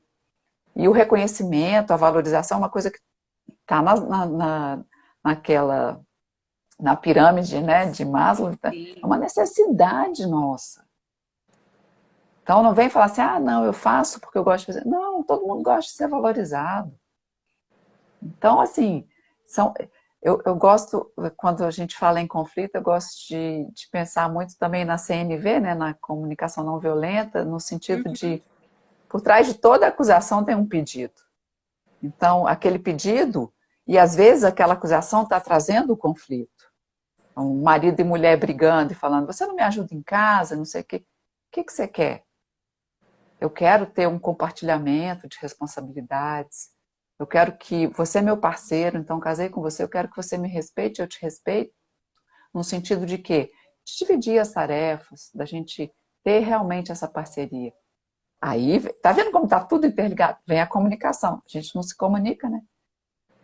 E o reconhecimento, a valorização é uma coisa que está naquela na pirâmide, né, de Maslow, é sim. uma necessidade nossa. Então não vem falar assim, ah, não, eu faço porque eu gosto de fazer. Não, todo mundo gosta de ser valorizado. Então, assim, são, eu gosto, quando a gente fala em conflito, eu gosto de pensar muito também na CNV, né, na comunicação não violenta, no sentido Uhum. de, por trás de toda acusação tem um pedido. Então, aquele pedido, e às vezes aquela acusação está trazendo o conflito. Um marido e mulher brigando e falando, você não me ajuda em casa, não sei o quê. O que você quer? Eu quero ter um compartilhamento de responsabilidades. Eu quero que você é meu parceiro, então casei com você, eu quero que você me respeite, eu te respeito, no sentido de quê? De dividir as tarefas, da gente ter realmente essa parceria. Aí, tá vendo como tá tudo interligado? Vem a comunicação. A gente não se comunica, né?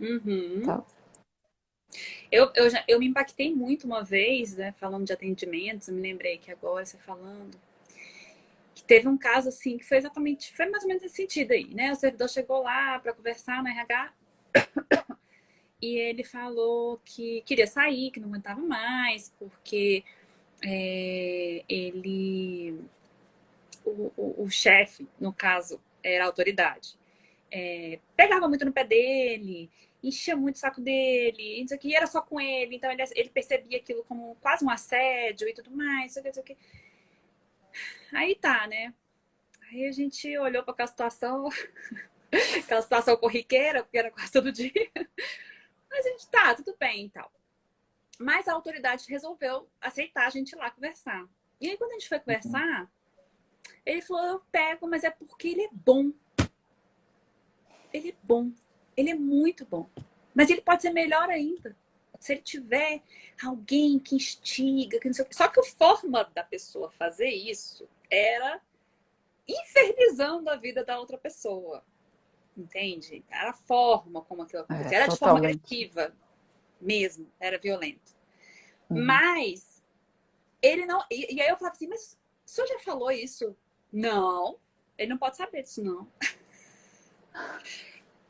Uhum. Então, Eu me impactei muito uma vez, né, falando de atendimentos, eu me lembrei que agora você falando, que teve um caso assim, que foi mais ou menos esse sentido aí, né? O servidor chegou lá para conversar no RH e ele falou que queria sair, que não aguentava mais, porque ele, o chefe, no caso, era a autoridade, pegava muito no pé dele enchia muito o saco dele, isso aqui, e era só com ele, então ele percebia aquilo como quase um assédio e tudo mais, isso aqui. Aí tá, né? Aí a gente olhou para aquela situação corriqueira, porque era quase todo dia. Mas a gente tá, tudo bem e tal. Mas a autoridade resolveu aceitar a gente ir lá conversar. E aí, quando a gente foi conversar, ele falou: eu pego, mas é porque ele é bom. Ele é bom. Ele é muito bom. Mas ele pode ser melhor ainda. Se ele tiver alguém que instiga, que não sei o quê. Só que a forma da pessoa fazer isso era infernizando a vida da outra pessoa. Entende? Era a forma como aquilo É, acontecia. Era de forma totalmente. agressiva mesmo. Era violento. Uhum. Mas ele não. E aí eu falava assim, mas o senhor já falou isso? Não. Ele não pode saber disso, não.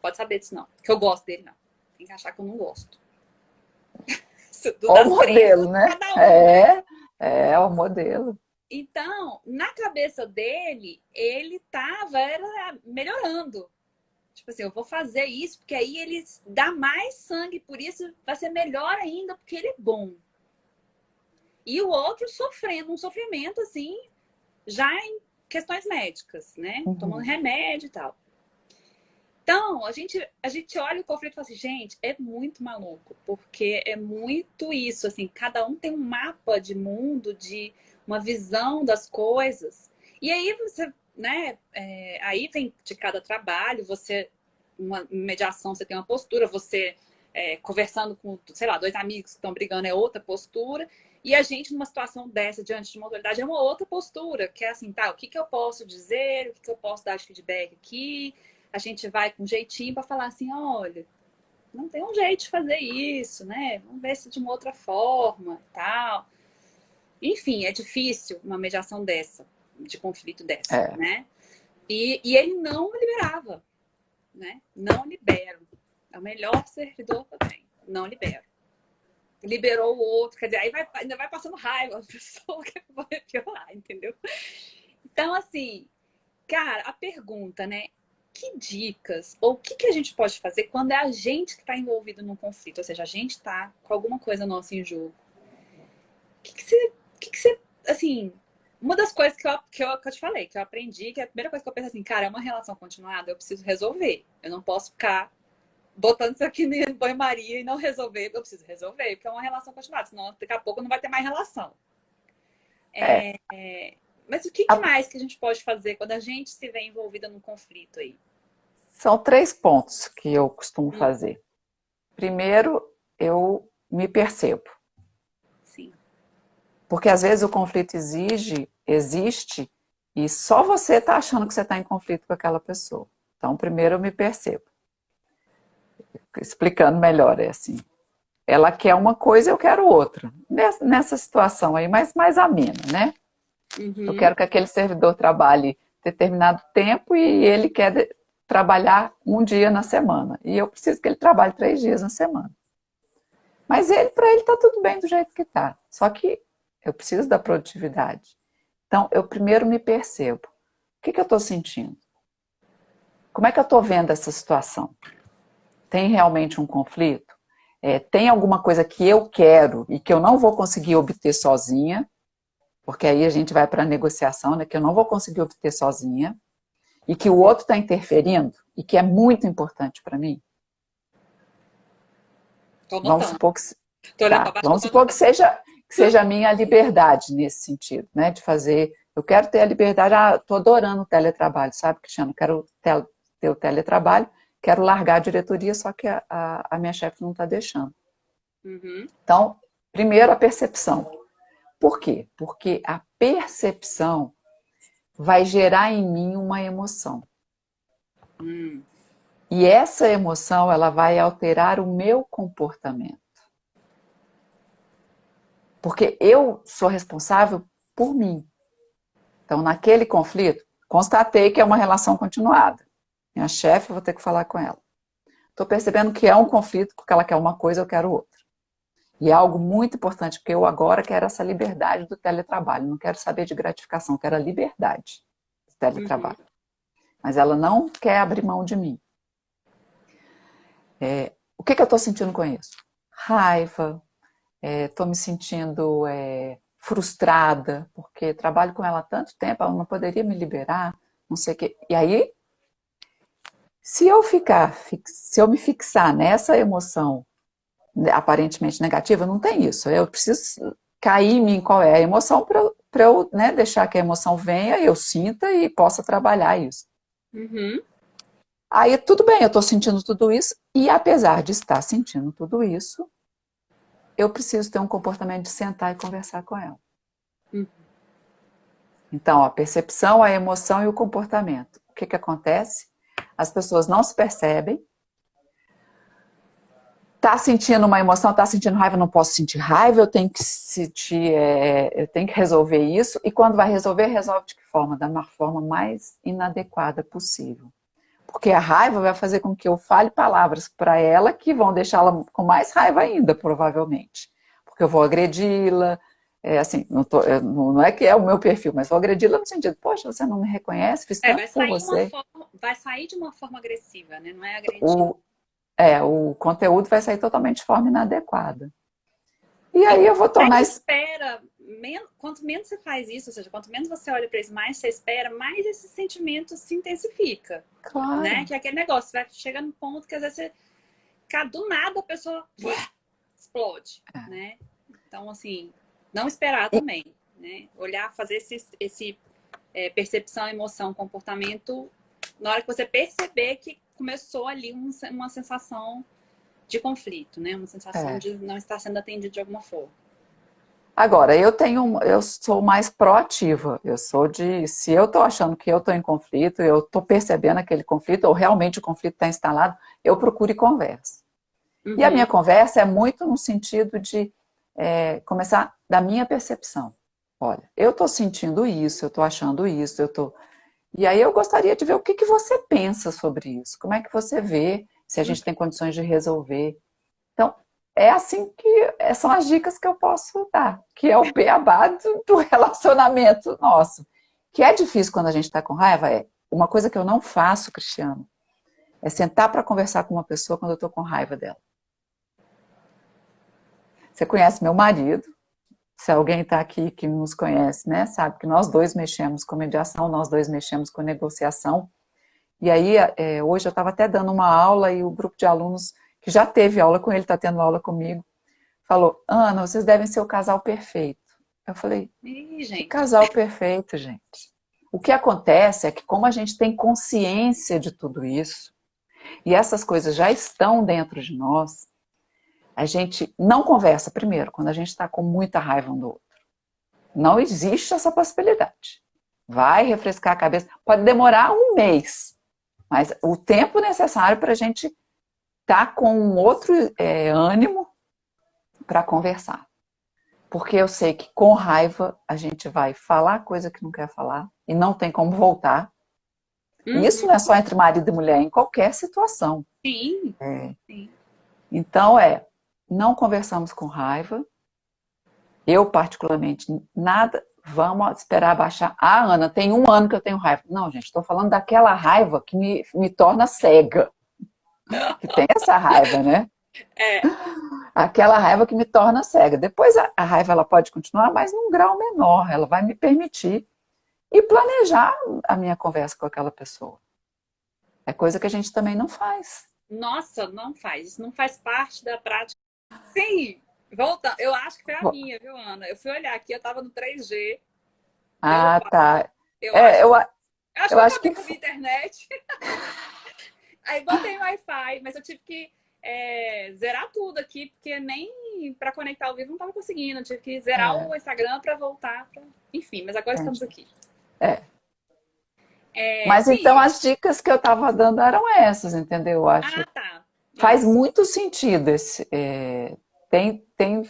Pode saber disso, não. Que eu gosto dele, não. Tem que achar que eu não gosto. O Das crenças modelo, de né? cada um, né? É o modelo. Então, na cabeça dele, ele era melhorando. Tipo assim, eu vou fazer isso, porque aí ele dá mais sangue, por isso vai ser melhor ainda, porque ele é bom. E o outro sofrendo um sofrimento, assim, já em questões médicas, né? Tomando Uhum. remédio e tal. Então, a gente olha o conflito e fala assim, gente, é muito maluco, porque é muito isso, assim, cada um tem um mapa de mundo, de uma visão das coisas. E aí você, né, aí vem de cada trabalho, uma mediação, você tem uma postura, você conversando com, sei lá, dois amigos que estão brigando é outra postura, e a gente, numa situação dessa, diante de uma autoridade, é uma outra postura, que é assim, tá, o que que eu posso dizer, o que que eu posso dar de feedback aqui, a gente vai com jeitinho para falar assim, olha, não tem um jeito de fazer isso, né? Vamos ver se de uma outra forma e tal. Enfim, é difícil uma mediação dessa, de conflito dessa, É. né? E ele não liberava, né? Não libero. É o melhor servidor que eu tenho. Não libero. Liberou o outro, quer dizer, aí ainda vai passando raiva a pessoa que vai piorar, entendeu? Então, assim, cara, a pergunta, né? Que dicas ou o que que a gente pode fazer quando é a gente que está envolvido num conflito? Ou seja, a gente está com alguma coisa nossa em jogo. O que que você, assim, uma das coisas que eu te falei, que eu aprendi, que é a primeira coisa que eu penso assim, cara, é uma relação continuada, eu preciso resolver. Eu não posso ficar botando isso aqui em banho-maria e não resolver. Eu preciso resolver, porque é uma relação continuada, senão daqui a pouco não vai ter mais relação. É. Mas o que que mais que a gente pode fazer quando a gente se vê envolvida num conflito aí? São três pontos que eu costumo Hum, fazer. Primeiro, eu me percebo. sim. Porque às vezes o conflito existe, e só você está achando que você está em conflito com aquela pessoa. Então, primeiro eu me percebo. Explicando melhor, é assim. Ela quer uma coisa, eu quero outra. Nessa situação aí, mas mais amena, né? Eu Uhum. quero que aquele servidor trabalhe determinado tempo e ele quer trabalhar um dia na semana. E eu preciso que ele trabalhe 3 dias na semana. Mas ele, para ele, está tudo bem do jeito que está. Só que eu preciso da produtividade. Então, eu primeiro me percebo. O que eu estou sentindo? Como é que eu estou vendo essa situação? Tem realmente um conflito? Tem alguma coisa que eu quero e que eu não vou conseguir obter sozinha? Porque aí a gente vai para a negociação, né? Que eu não vou conseguir obter sozinha e que o outro está interferindo e que é muito importante para mim. Tô Vamos notando. supor que Tô olhando pra tá, baixo que eu vamos tô supor que notando. seja a minha liberdade nesse sentido, né? De fazer, eu quero ter a liberdade, estou adorando o teletrabalho, sabe, Cristiano? Quero ter o teletrabalho, quero largar a diretoria, só que a minha chefe não está deixando. Uhum. Então, primeiro a percepção. Por quê? Porque a percepção vai gerar em mim uma emoção. Hum. E essa emoção, ela vai alterar o meu comportamento. Porque eu sou responsável por mim. Então, naquele conflito, constatei que é uma relação continuada. Minha chefe, eu vou ter que falar com ela. Estou percebendo que é um conflito porque ela quer uma coisa, eu quero outra. E é algo muito importante, porque eu agora quero essa liberdade do teletrabalho. Não quero saber de gratificação, quero a liberdade do Uhum. teletrabalho. Mas ela não quer abrir mão de mim. O que que eu estou sentindo com isso? Raiva, estou me sentindo frustrada, porque trabalho com ela há tanto tempo, ela não poderia me liberar, não sei o quê. E aí, se eu me fixar nessa emoção aparentemente negativa, não tem isso. Eu preciso cair em mim qual é a emoção para eu, né, deixar que a emoção venha, eu sinta e possa trabalhar isso. Uhum. Aí tudo bem, eu estou sentindo tudo isso, e apesar de estar sentindo tudo isso, eu preciso ter um comportamento de sentar e conversar com ela. Uhum. Então, a percepção, a emoção e o comportamento. O que que acontece? As pessoas não se percebem. Tá sentindo uma emoção, tá sentindo raiva, não posso sentir raiva, eu tenho que sentir, eu tenho que resolver isso. E quando vai resolver, resolve de que forma? Da forma mais inadequada possível. Porque a raiva vai fazer com que eu fale palavras para ela que vão deixá-la com mais raiva ainda, provavelmente. Porque eu vou agredi-la, assim, não é que é o meu perfil, mas vou agredi-la no sentido, poxa, você não me reconhece, fiz tanto por você. Vai sair de uma forma agressiva, né? Não é agredindo. O, o conteúdo vai sair totalmente de forma inadequada. E E aí eu vou quanto tornar mais isso. espera, quanto menos você faz isso, ou seja, quanto menos você olha para isso, mais você espera, mais esse sentimento se intensifica, né? Claro. Que é aquele negócio, vai chegar no ponto que às vezes você, cara, do nada a pessoa explode, né? Então, assim, não esperar E, também, né? Olhar, fazer esse percepção, emoção, comportamento, na hora que você perceber que começou ali uma sensação de conflito, né? Uma sensação é. de não estar sendo atendido de alguma forma. Agora, eu sou mais proativa. Eu sou de, se eu estou achando que eu estou em conflito, eu estou percebendo aquele conflito, ou realmente o conflito está instalado, eu procuro e converso. E a minha Uhum. conversa é muito no sentido de começar da minha percepção. Olha, eu estou sentindo isso, eu estou achando isso, eu estou. E aí eu gostaria de ver o que que você pensa sobre isso. Como é que você vê se a gente tem condições de resolver. Então, é assim que são as dicas que eu posso dar, que é o beabá do relacionamento nosso. Que é difícil quando a gente está com raiva, uma coisa que eu não faço, Cristiano, é sentar para conversar com uma pessoa quando eu estou com raiva dela. Você conhece meu marido, se alguém está aqui que nos conhece, né, sabe que nós dois mexemos com mediação, nós dois mexemos com negociação. E aí, hoje eu estava até dando uma aula e o grupo de alunos que já teve aula com ele, está tendo aula comigo, falou, Ana, vocês devem ser o casal perfeito. Eu falei, Ih, que gente. casal perfeito, gente? O que acontece é que como a gente tem consciência de tudo isso, e essas coisas já estão dentro de nós, a gente não conversa primeiro, quando a gente está com muita raiva um do outro. Não existe essa possibilidade. Vai refrescar a cabeça. Pode demorar um mês, mas o tempo necessário para a gente estar com um outro ânimo para conversar. Porque eu sei que com raiva a gente vai falar coisa que não quer falar e não tem como voltar. E isso não é Uhum. só entre marido e mulher, é em qualquer situação. Sim, sim. Então não conversamos com raiva. Eu, particularmente, nada, vamos esperar baixar. Ah, Ana, tem um ano que eu tenho raiva. Não, gente, estou falando daquela raiva que me torna cega. Que tem essa raiva, né? É, Aquela raiva que me torna cega. Depois a raiva ela pode continuar, mas num grau menor. Ela vai me permitir e planejar a minha conversa com aquela pessoa. É coisa que a gente também não faz. nossa, não faz. Isso não faz parte da prática. Sim, volta. Eu acho que foi a minha, viu, Ana? Eu fui olhar aqui, eu tava no 3G. Deu, Ah, tá. eu É, acho, eu, eu acho eu que eu acho acabei que com a minha internet. Aí botei Wi-Fi, mas eu tive que zerar tudo aqui, porque nem para conectar ao vivo não tava conseguindo. Eu tive que zerar é, o Instagram para voltar. Enfim, mas agora estamos entendi. aqui. É. É, Mas sim. então as dicas que eu estava dando eram essas, entendeu? Eu acho Ah, tá. faz Isso. muito sentido tem, tem,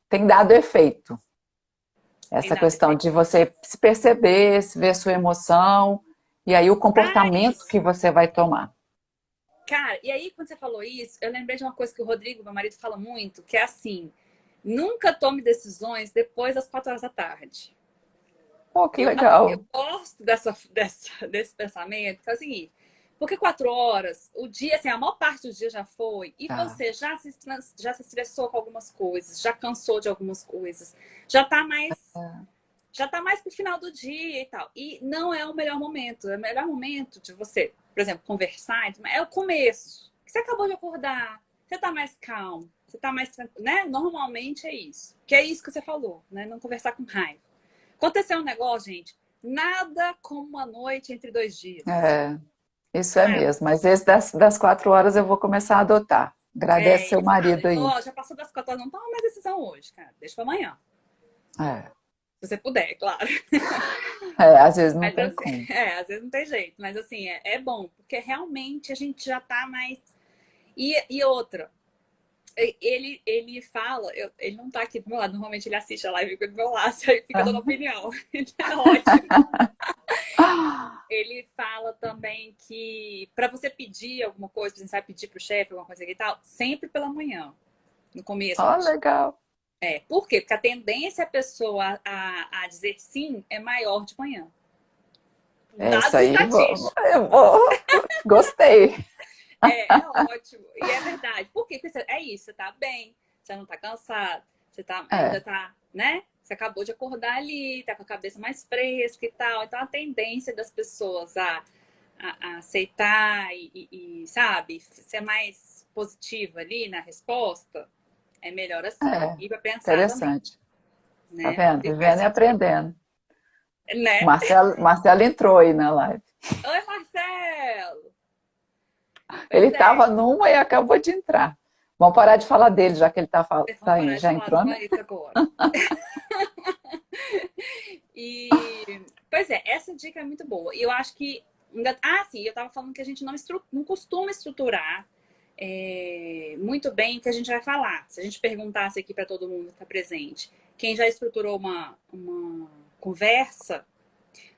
tem dado efeito. Tem Essa dado questão efeito. de você se perceber, se ver sua emoção, e aí o comportamento Mas, que você vai tomar. cara, e aí quando você falou isso, eu lembrei de uma coisa que o Rodrigo, meu marido, fala muito, que é assim: nunca tome decisões depois das 4 horas da tarde. Pô, que Eu legal. gosto desse pensamento, que é o seguinte. Porque 4 horas, o dia, assim, a maior parte do dia já foi, e Tá. você já se estressou com algumas coisas, já cansou de algumas coisas, já tá mais, já tá mais pro final do dia e tal. E não é o melhor momento. É o melhor momento de você, por exemplo, conversar, é o começo. Você acabou de acordar, você tá mais calmo, você tá mais tranquilo, né? Normalmente é isso. Que é isso que você falou, né? Não conversar com raiva. Aconteceu um negócio, gente, nada como uma noite entre 2 dias. É, isso é Nada. mesmo. Mas esse das 4 horas eu vou começar a adotar. Agradece É, seu e fala, marido aí. ó, já passou das 14, não toma mais decisão hoje, cara. Deixa pra amanhã. É, Se você puder, claro. às vezes não Mas tem assim, como. às vezes não tem jeito. Mas assim, é bom, porque realmente a gente já tá mais. E outra, ele fala, ele não tá aqui do meu lado, normalmente ele assiste a live e fica do meu lado, aí fica dando opinião. Ele é ótimo. Ele fala também que para você pedir alguma coisa, você vai pedir pro chefe, alguma coisa e tal, sempre pela manhã, no começo. Ó, legal. Por quê? Porque a tendência a pessoa a dizer sim é maior de manhã. É isso Dados aí, estatísticos. eu vou. Gostei. É ótimo. E é verdade. Por quê? Porque é isso, você tá bem, você não tá cansado, você tá, ainda É, tá, né? Você acabou de acordar ali, tá com a cabeça mais fresca e tal. Então a tendência das pessoas a aceitar sabe, ser mais positiva ali na resposta é melhor assim. é, E para pensar também, interessante. Tá né? vendo? E faz Vivendo e sentido, aprendendo. O né? Marcelo entrou aí na live. Oi, Marcelo! Ele Pois estava é, numa e acabou de entrar. Vamos parar de falar dele, já que ele tá, vamos tá aí. parar de Já falar do entrou, né? marido agora. E, pois é, essa dica é muito boa. E eu acho que. Sim, eu tava falando que a gente não costuma estruturar muito bem o que a gente vai falar. Se a gente perguntasse aqui para todo mundo que está presente, quem já estruturou uma conversa,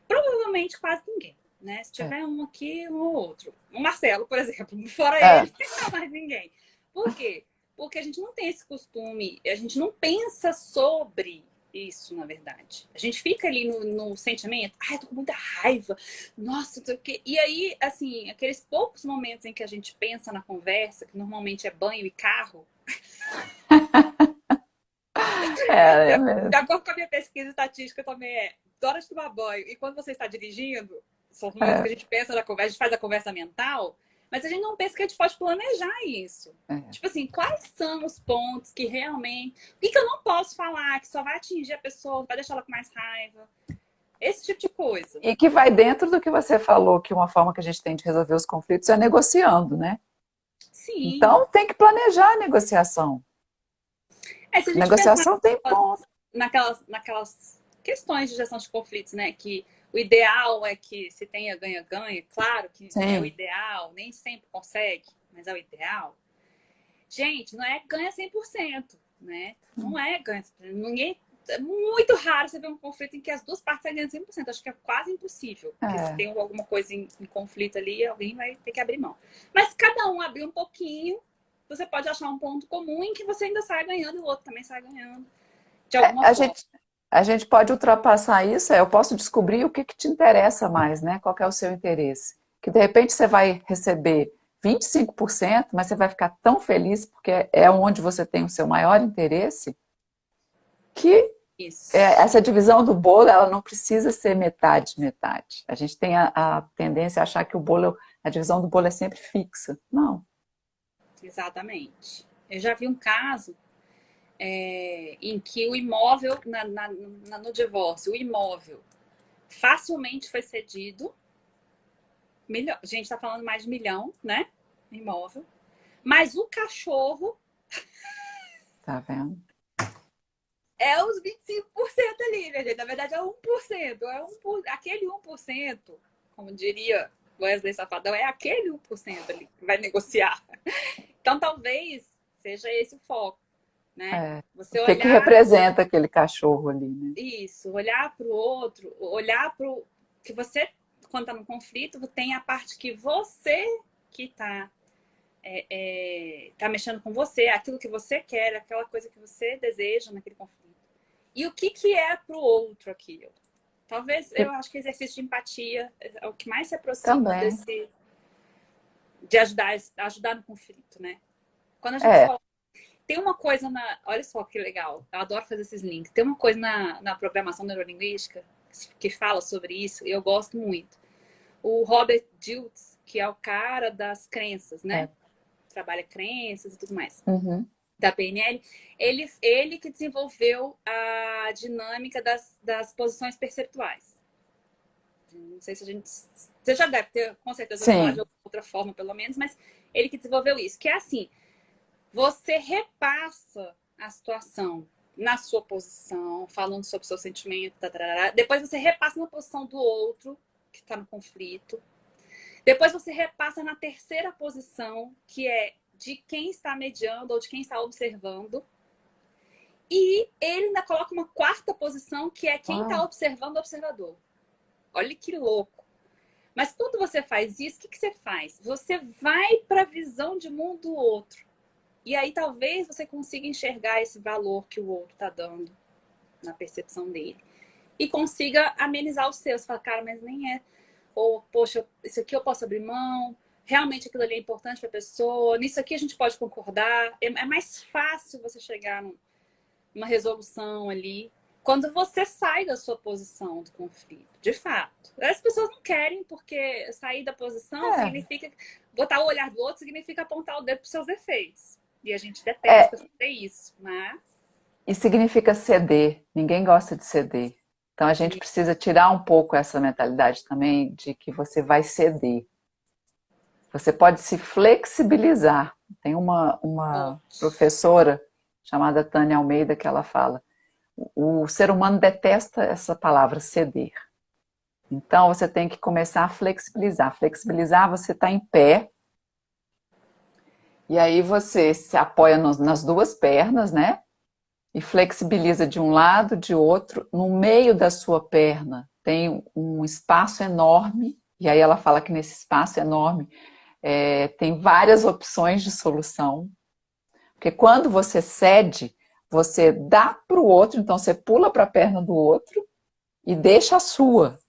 provavelmente quase ninguém. Né? Se É. tiver um aqui, um ou outro. O Marcelo, por exemplo, fora É, ele, não mais ninguém. Por quê? Porque a gente não tem esse costume, a gente não pensa sobre isso, na verdade. A gente fica ali no sentimento, ai, tô com muita raiva, nossa, não sei o quê. E aí, assim, aqueles poucos momentos em que a gente pensa na conversa, que normalmente é banho e carro, é de mesmo. acordo com a minha pesquisa estatística também hora de tomar banho e quando você está dirigindo, são os momentos que É, a gente pensa na conversa, a gente faz a conversa mental, mas a gente não pensa que a gente pode planejar isso. é. Tipo assim, quais são os pontos que realmente. O que eu não posso falar, que só vai atingir a pessoa, vai deixar ela com mais raiva? Esse tipo de coisa. E que vai dentro do que você falou, que uma forma que a gente tem de resolver os conflitos é negociando, né? Sim. Então tem que planejar a negociação. Se a gente pensar Negociação tem ponto. naquelas questões de gestão de conflitos, né? Que o ideal é que se tenha ganha-ganha, claro que é o Sim. ideal, nem sempre consegue, mas é o ideal. Gente, não é ganha 100%, né? Não é ganha 100%. Ninguém, é muito raro você ver um conflito em que as duas partes ganham 100%. Acho que é quase impossível. Porque se É. tem alguma coisa em conflito ali, alguém vai ter que abrir mão. Mas cada um abrir um pouquinho, você pode achar um ponto comum em que você ainda sai ganhando e o outro também sai ganhando. De alguma A forma. gente, a gente pode ultrapassar isso, eu posso descobrir o que, que te interessa mais, né? Qual que é o seu interesse. Que de repente você vai receber 25%, mas você vai ficar tão feliz porque é onde você tem o seu maior interesse, que Isso. essa divisão do bolo, ela não precisa ser metade, metade. A gente tem a tendência a achar que o bolo, a divisão do bolo é sempre fixa. Não. Exatamente. Eu já vi um caso em que o imóvel, no divórcio, o imóvel facilmente foi cedido. Milhão, a gente está falando mais de 1 milhão, né? Imóvel. Mas o cachorro Tá vendo? é os 25% ali, né, gente? Na verdade, é 1%. Aquele 1%, como diria Wesley Safadão, é aquele 1% ali que vai negociar. Então, talvez seja esse o foco, né? É. O Você que que olhar representa aquele cachorro ali, né? isso, olhar para o outro, olhar para o que você, quando está no conflito, tem a parte que você que está tá mexendo com você, aquilo que você quer, aquela coisa que você deseja naquele conflito. E o que é pro outro aquilo? Talvez Que eu acho que exercício de empatia é o que mais se aproxima também. desse. de ajudar no conflito, né? Quando a gente É, coloca... Tem uma coisa na... Olha só que legal, eu adoro fazer esses links. Tem uma coisa na programação neurolinguística que fala sobre isso, e eu gosto muito. O Robert Dilts, que é o cara das crenças, né? é. Trabalha crenças e tudo mais, Uhum. da PNL, ele que desenvolveu a dinâmica das posições perceptuais. Não sei se a gente... Você já deve ter, com certeza, ouvido falar de Sim. outra forma, pelo menos, mas ele que desenvolveu isso, que é assim, você repassa a situação na sua posição, falando sobre o seu sentimento, depois você repassa na posição do outro, que está no conflito. Depois você repassa na terceira posição, que é de quem está mediando ou de quem está observando. E ele ainda coloca uma quarta posição, que é quem está Uau. observando o observador. Olha que louco. Mas quando você faz isso, o que você faz? Você vai para a visão de mundo do outro. E aí talvez você consiga enxergar esse valor que o outro está dando na percepção dele. E consiga amenizar os seus. Fala, cara, mas nem é. Ou, poxa, isso aqui eu posso abrir mão. Realmente aquilo ali é importante para a pessoa. Nisso aqui a gente pode concordar. É mais fácil você chegar numa resolução ali quando você sai da sua posição do conflito, de fato. As pessoas não querem, porque sair da posição É, significa botar o olhar do outro, significa apontar o dedo para os seus defeitos. E a gente é, detesta fazer isso, mas e significa ceder. Ninguém gosta de ceder. Então a gente precisa tirar um pouco essa mentalidade também de que você vai ceder. Você pode se flexibilizar. Tem uma ótimo. professora chamada Tânia Almeida que ela fala: o ser humano detesta essa palavra ceder. Então você tem que começar a flexibilizar. Flexibilizar, você está em pé, e aí você se apoia nas duas pernas, né? E flexibiliza de um lado, de outro. No meio da sua perna tem um espaço enorme, e aí ela fala que nesse espaço enorme tem várias opções de solução. Porque quando você cede, você dá para o outro, então você pula para a perna do outro e deixa a sua.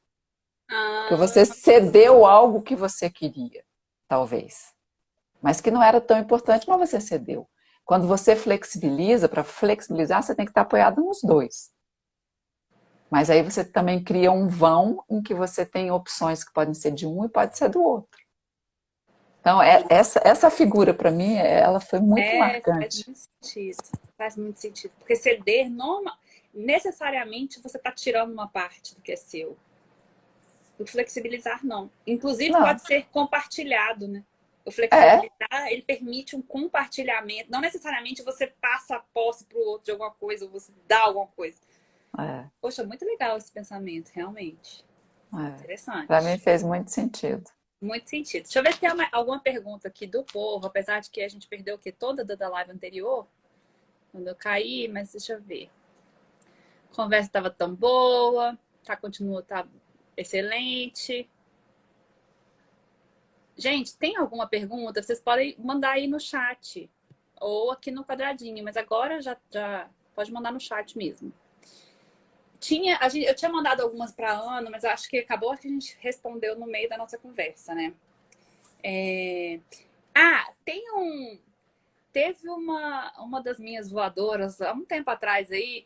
Porque você Ah, cedeu algo que você queria, talvez. Mas que não era tão importante, mas você cedeu. Quando você flexibiliza, para flexibilizar, você tem que estar apoiado nos dois. Mas aí você também cria um vão em que você tem opções que podem ser de um e pode ser do outro. Então, essa figura, para mim, ela foi muito faz marcante. muito sentido. Faz muito sentido. Porque ceder, necessariamente, você está tirando uma parte do que é seu. O flexibilizar, não. Inclusive, Não, pode ser compartilhado, né? O é, flexibilizar, ele permite um compartilhamento. Não necessariamente você passa a posse para o outro de alguma coisa, ou você dá alguma coisa. é, Poxa, muito legal esse pensamento, realmente. é. Para mim Interessante. fez muito sentido. Muito sentido. Deixa eu ver se tem alguma pergunta aqui do povo, apesar de que a gente perdeu o quê? Toda da live anterior, quando eu caí, mas deixa eu ver. A conversa estava tão boa, continua, tá excelente. Gente, tem alguma pergunta? Vocês podem mandar aí no chat ou aqui no quadradinho, mas agora já pode mandar no chat mesmo. Eu tinha mandado algumas para a Ana, mas eu acho que acabou que a gente respondeu no meio da nossa conversa, né? Ah, teve uma das minhas voadoras há um tempo atrás aí,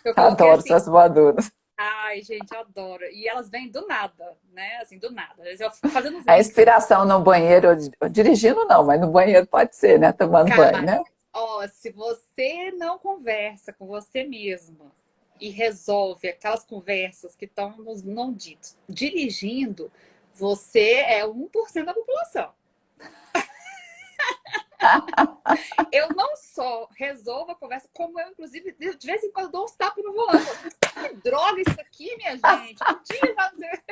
que eu coloquei Adoro assim, suas voadoras. ai, gente, eu adoro. E elas vêm do nada, né? Assim, do nada. Eu fico fazendo os A links. inspiração no banheiro, dirigindo não, mas no banheiro pode ser, né? Tomando banho, Cara, né? ó, se você não conversa com você mesma e resolve aquelas conversas que estão nos não ditos, dirigindo, você é 1% da população. Eu não só resolvo a conversa, como eu, inclusive, de vez em quando dou uns tapas no volante. Que droga isso aqui, minha gente? Podia fazer.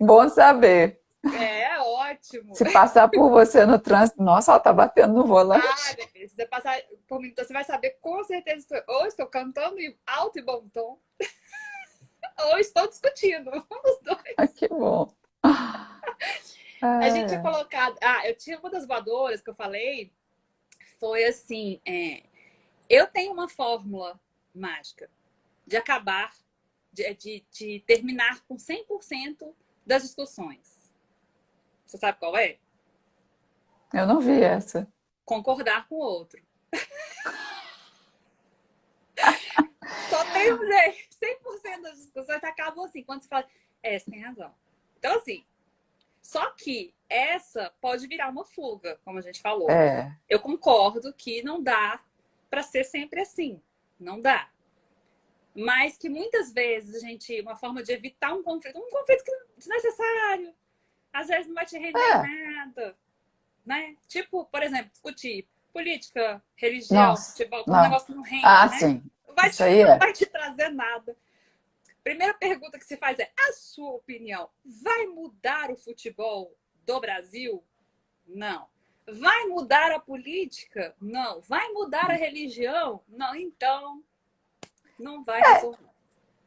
Bom saber. É ótimo. Se passar por você no trânsito, nossa, ela tá batendo no Ai, volante. meu filho, se você passar por mim, então você vai saber com certeza ou estou cantando em alto e bom tom, ou estou discutindo. Os dois. Que bom. A gente tinha É. colocado. Ah, eu tinha uma das voadoras que eu falei. Foi assim: eu tenho uma fórmula mágica de acabar, de terminar com 100% das discussões. Você sabe qual é? Eu não vi essa. Concordar com o outro. Só tem um jeito. 100% das discussões acabam assim, quando você fala, você tem razão. Então, assim, só que essa pode virar uma fuga, como a gente falou. É, Eu concordo que não dá para ser sempre assim. Não dá. Mas que muitas vezes a gente, uma forma de evitar um conflito que é desnecessário, às vezes não vai te render em é, nada, né? Tipo, por exemplo, discutir política, religião, nossa, futebol, que é um não. negócio que não rende, Ah, né? sim, isso aí Não é. vai te trazer nada. Primeira pergunta que se faz é: a sua opinião vai mudar o futebol do Brasil? Não. Vai mudar a política? Não. Vai mudar a religião? Não. Então, não vai resolver.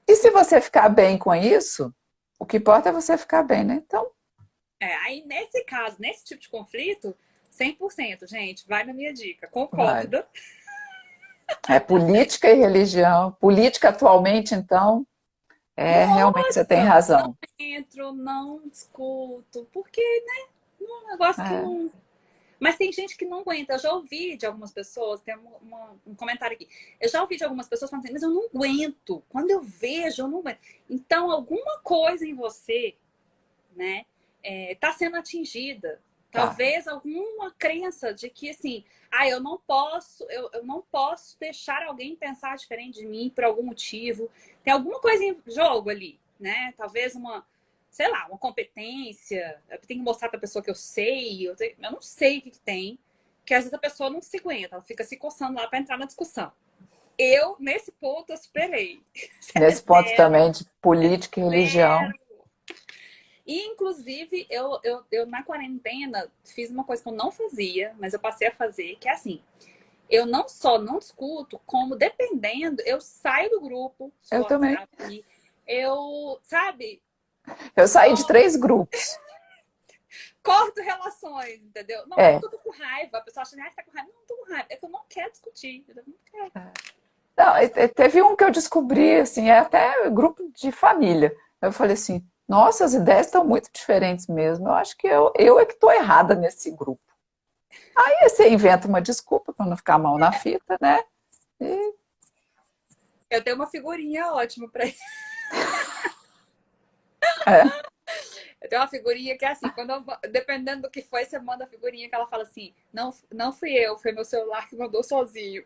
E se você ficar bem com isso, o que importa é você ficar bem, né? Então, Aí, nesse caso, nesse tipo de conflito, 100%, gente, vai na minha dica. vai. Concorda? É política e religião. Política atualmente, então, realmente você tem Nossa, não razão. entro, não discuto, porque, né? É um negócio que É, não. Mas tem gente que não aguenta. Eu já ouvi de algumas pessoas, tem um comentário aqui. Eu já ouvi de algumas pessoas falando assim, mas eu não aguento. Quando eu vejo, eu não aguento. Então, alguma coisa em você, né, tá sendo atingida. tá. Talvez alguma crença de que, assim, eu não posso deixar alguém pensar diferente de mim por algum motivo. Tem alguma coisa em jogo ali, né? Talvez sei lá, uma competência. Eu tenho que mostrar pra pessoa que eu sei. Eu não sei o que tem. Que às vezes a pessoa não se aguenta, ela fica se coçando lá para entrar na discussão. Nesse ponto, eu superei. É Nesse ponto zero, também de política e religião, zero. E, inclusive, eu na quarentena fiz uma coisa que eu não fazia, mas eu passei a fazer, que é assim, eu não só não discuto, como dependendo, eu saio do grupo de eu também. WhatsApp, eu, sabe, Eu saí de dou, 3 grupos. corto relações, entendeu? Não é É. porque eu tô com raiva, a pessoa acha, que tá com raiva. Não, não tô com raiva, é que eu não quero discutir, eu não quero. Não, teve um que eu descobri, assim, é até grupo de família. Eu falei assim, nossa, as ideias estão muito diferentes mesmo. Eu acho que eu é que estou errada nesse grupo. Aí você inventa uma desculpa para não ficar mal na fita, né? E, Eu tenho uma figurinha ótima pra isso. é, Eu tenho uma figurinha que é assim, dependendo do que foi, você manda a figurinha que ela fala assim, não, não fui eu, foi meu celular que mandou sozinho.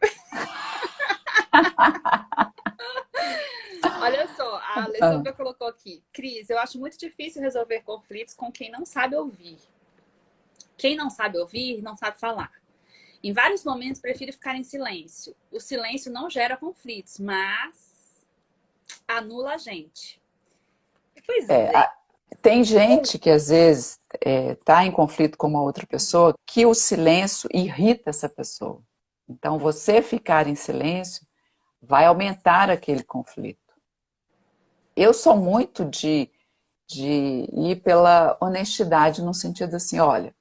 Olha só, a ah, Alessandra colocou aqui. Cris, eu acho muito difícil resolver conflitos com quem não sabe ouvir. Quem não sabe ouvir, não sabe falar. Em vários momentos, prefiro ficar em silêncio. O silêncio não gera conflitos, mas anula a gente. Pois é, é. tem gente que às vezes está em conflito com uma outra pessoa que o silêncio irrita essa pessoa. Então, você ficar em silêncio vai aumentar aquele conflito. Eu sou muito de ir pela honestidade, no sentido assim, olha,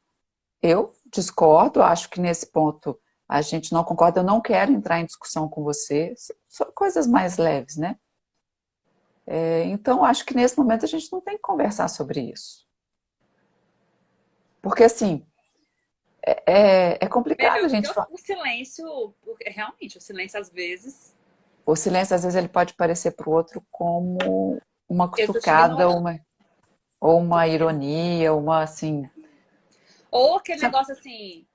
eu discordo, acho que nesse ponto a gente não concorda, eu não quero entrar em discussão com você, são coisas mais leves, né? Então, acho que nesse momento a gente não tem que conversar sobre isso. Porque, assim, é complicado a Melhor, porque gente falar. o silêncio, realmente, o silêncio às vezes, O silêncio, às vezes, ele pode parecer para o outro como uma eu tô te cutucada, ignorando. ou uma ironia, uma, assim... Ou aquele negócio assim,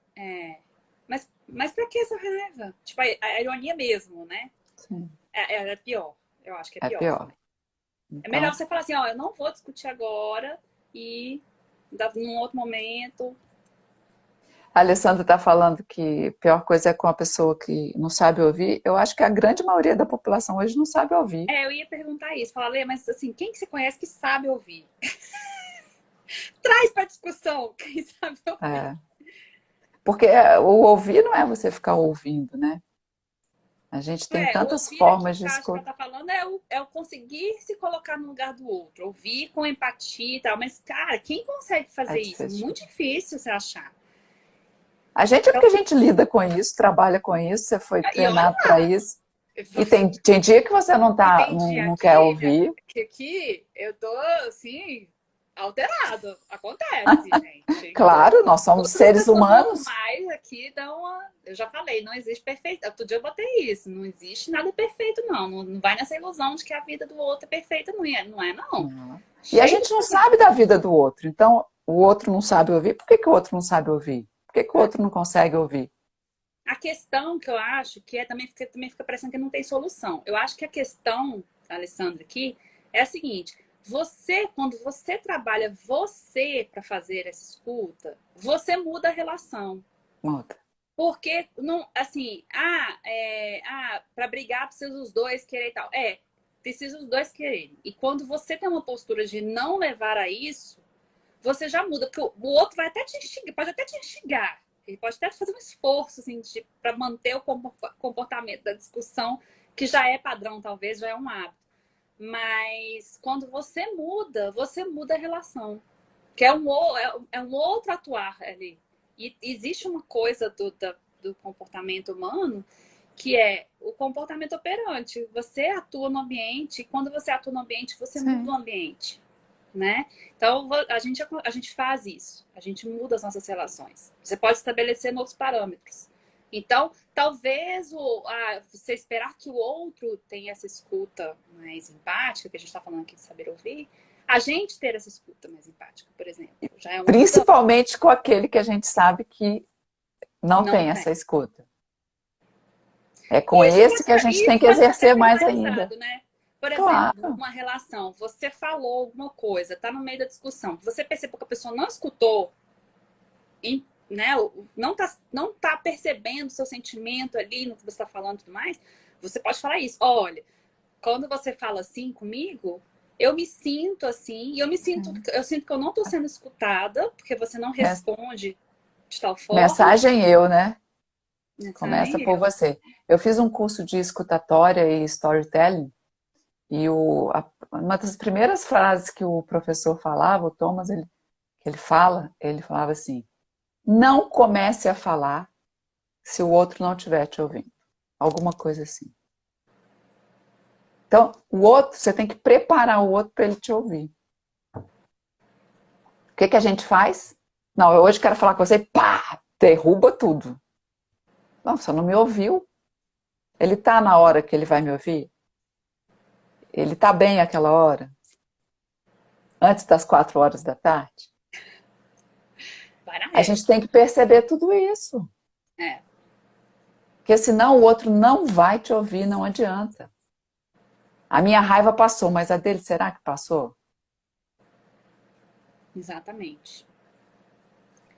mas pra que essa raiva? Tipo, a ironia mesmo, né? Sim, É pior. Eu acho que é é pior. pior. É melhor Então, você falar assim, ó, eu não vou discutir agora e num outro momento. a Alessandra está falando que a pior coisa é com a pessoa que não sabe ouvir. Eu acho que a grande maioria da população hoje não sabe ouvir. Eu ia perguntar isso, falar, Lê, mas assim, quem que você conhece que sabe ouvir? Traz pra discussão quem sabe ouvir. É. Porque o ouvir não é você ficar ouvindo, né? A gente tem O tantas ouvir aqui formas de que eu acho que ela escutar. tá falando é o conseguir se colocar no lugar do outro, ouvir com empatia e tal. Mas, cara, quem consegue É fazer isso? difícil. Muito difícil você achar. A gente é Então, porque a gente lida com isso, trabalha com isso, você foi e olha treinado para isso. E lá, tem dia que você não, tá, entendi não quer aqui, ouvir. que aqui eu tô assim, alterado. Acontece, gente. Claro, nós somos Outras seres pessoas humanos. normais aqui dão uma... Eu já falei, não existe perfeito. Outro dia eu botei isso. Não existe nada perfeito, não. Não vai nessa ilusão de que a vida do outro é perfeita. Não é, não. Não. E a Cheio de gente não sabe problema. da vida do outro. Então, o outro não sabe ouvir. Por que que o outro não sabe ouvir? Por que que o outro não consegue ouvir? A questão que eu acho que é também fica parecendo que não tem solução. Eu acho que a questão, Alessandra, aqui é a seguinte: quando você trabalha você para fazer essa escuta, você muda a relação. Muda. Porque não, assim, para brigar precisa os dois querer e tal. Precisa os dois quererem. E quando você tem uma postura de não levar a isso, você já muda, porque o outro vai até te instigar, pode até te instigar. Ele pode até fazer um esforço assim, para manter o comportamento da discussão, que já é padrão, talvez, já é um hábito. Mas quando você muda a relação. Que é um outro atuar ali. E existe uma coisa do comportamento humano que é o comportamento operante. Você atua no ambiente, e quando você atua no ambiente, você muda o Sim. ambiente, né? Então, a gente faz isso. A gente muda as nossas relações. Você pode estabelecer novos parâmetros. Então, talvez você esperar que o outro tenha essa escuta mais empática, que a gente está falando aqui de saber ouvir, a gente ter essa escuta mais empática, por exemplo, já é uma mudança. Principalmente com aquele que a gente sabe que não Não tem tem. essa escuta. É com E esse que a gente tem isso que pode ser até exercer mais ainda. verbalizado, né? Por exemplo, Claro. uma relação, você falou alguma coisa, tá no meio da discussão, você percebeu que a pessoa não escutou, né? Não tá percebendo o seu sentimento ali no que você está falando e tudo mais, você pode falar isso. Olha, quando você fala assim comigo, eu me sinto assim, e eu sinto que eu não estou sendo escutada, porque você não responde de tal forma. Mensagem eu, né? Começa Mensagem por eu. você. Eu fiz um curso de escutatória e storytelling, e uma das primeiras frases que o professor falava, o Thomas, ele falava assim: não comece a falar se o outro não estiver te ouvindo. Alguma coisa assim. Então, o outro, você tem que preparar o outro para ele te ouvir. O que que a gente faz? Não, eu hoje quero falar com você, pá, derruba tudo. Não, você não me ouviu. Ele está na hora que ele vai me ouvir? Ele está bem aquela hora? Antes das 4 horas da tarde? Vai na A gente régua. tem que perceber tudo isso. É, Porque senão o outro não vai te ouvir, não adianta. A minha raiva passou, mas a dele, será que passou? exatamente.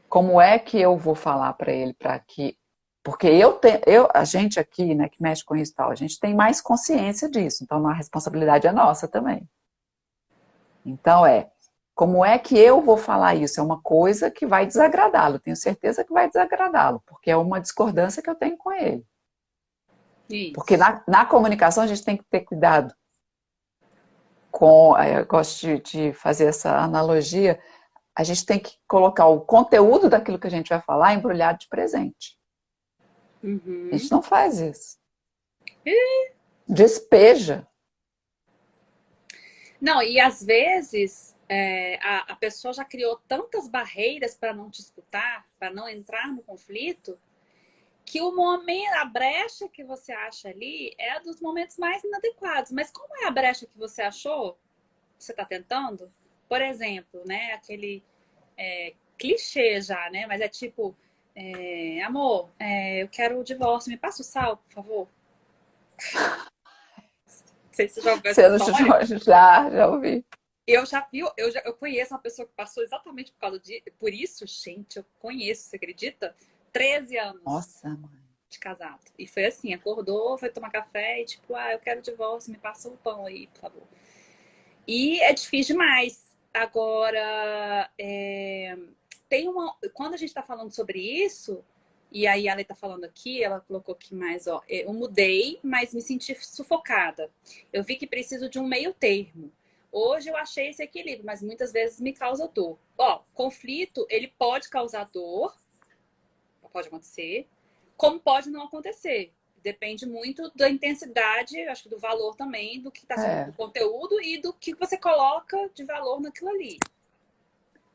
Como é que eu vou falar para ele para que. Porque a gente aqui, né, que mexe com isso e tal, a gente tem mais consciência disso, então a responsabilidade é nossa também. Então como é que eu vou falar isso? É uma coisa que vai desagradá-lo, tenho certeza que vai desagradá-lo, porque é uma discordância que eu tenho com ele. Porque Isso. na comunicação a gente tem que ter cuidado eu gosto de fazer essa analogia, a gente tem que colocar o conteúdo daquilo que a gente vai falar embrulhado de presente. A Uhum. gente não faz isso. Despeja. Não, e às vezes a pessoa já criou tantas barreiras para não te escutar, para não entrar no conflito, que o momento, a brecha que você acha ali é dos momentos mais inadequados. Mas como é a brecha que você achou? Você está tentando? Por exemplo, né? Aquele clichê já, né? Mas é tipo, amor, eu quero o divórcio, me passa o sal, por favor. Não sei se você já ouviu essa Você história. já ouvi. Eu já vi, eu conheço uma pessoa que passou exatamente por isso, gente, eu conheço, você acredita? 13 anos Nossa, mãe. de casado. E foi assim, acordou, foi tomar café e tipo, eu quero divórcio, me passa o pão aí, por favor. E é difícil demais. Agora, quando a gente está falando sobre isso, e aí a Ale tá falando aqui, ela colocou aqui mais, ó, eu mudei, mas me senti sufocada. Eu vi que preciso de um meio termo. Hoje eu achei esse equilíbrio, mas muitas vezes me causa dor. Ó, conflito, ele pode causar dor, pode acontecer, como pode não acontecer. Depende muito da intensidade, acho que do valor também, do que está sendo, do É, conteúdo e do que você coloca de valor naquilo ali.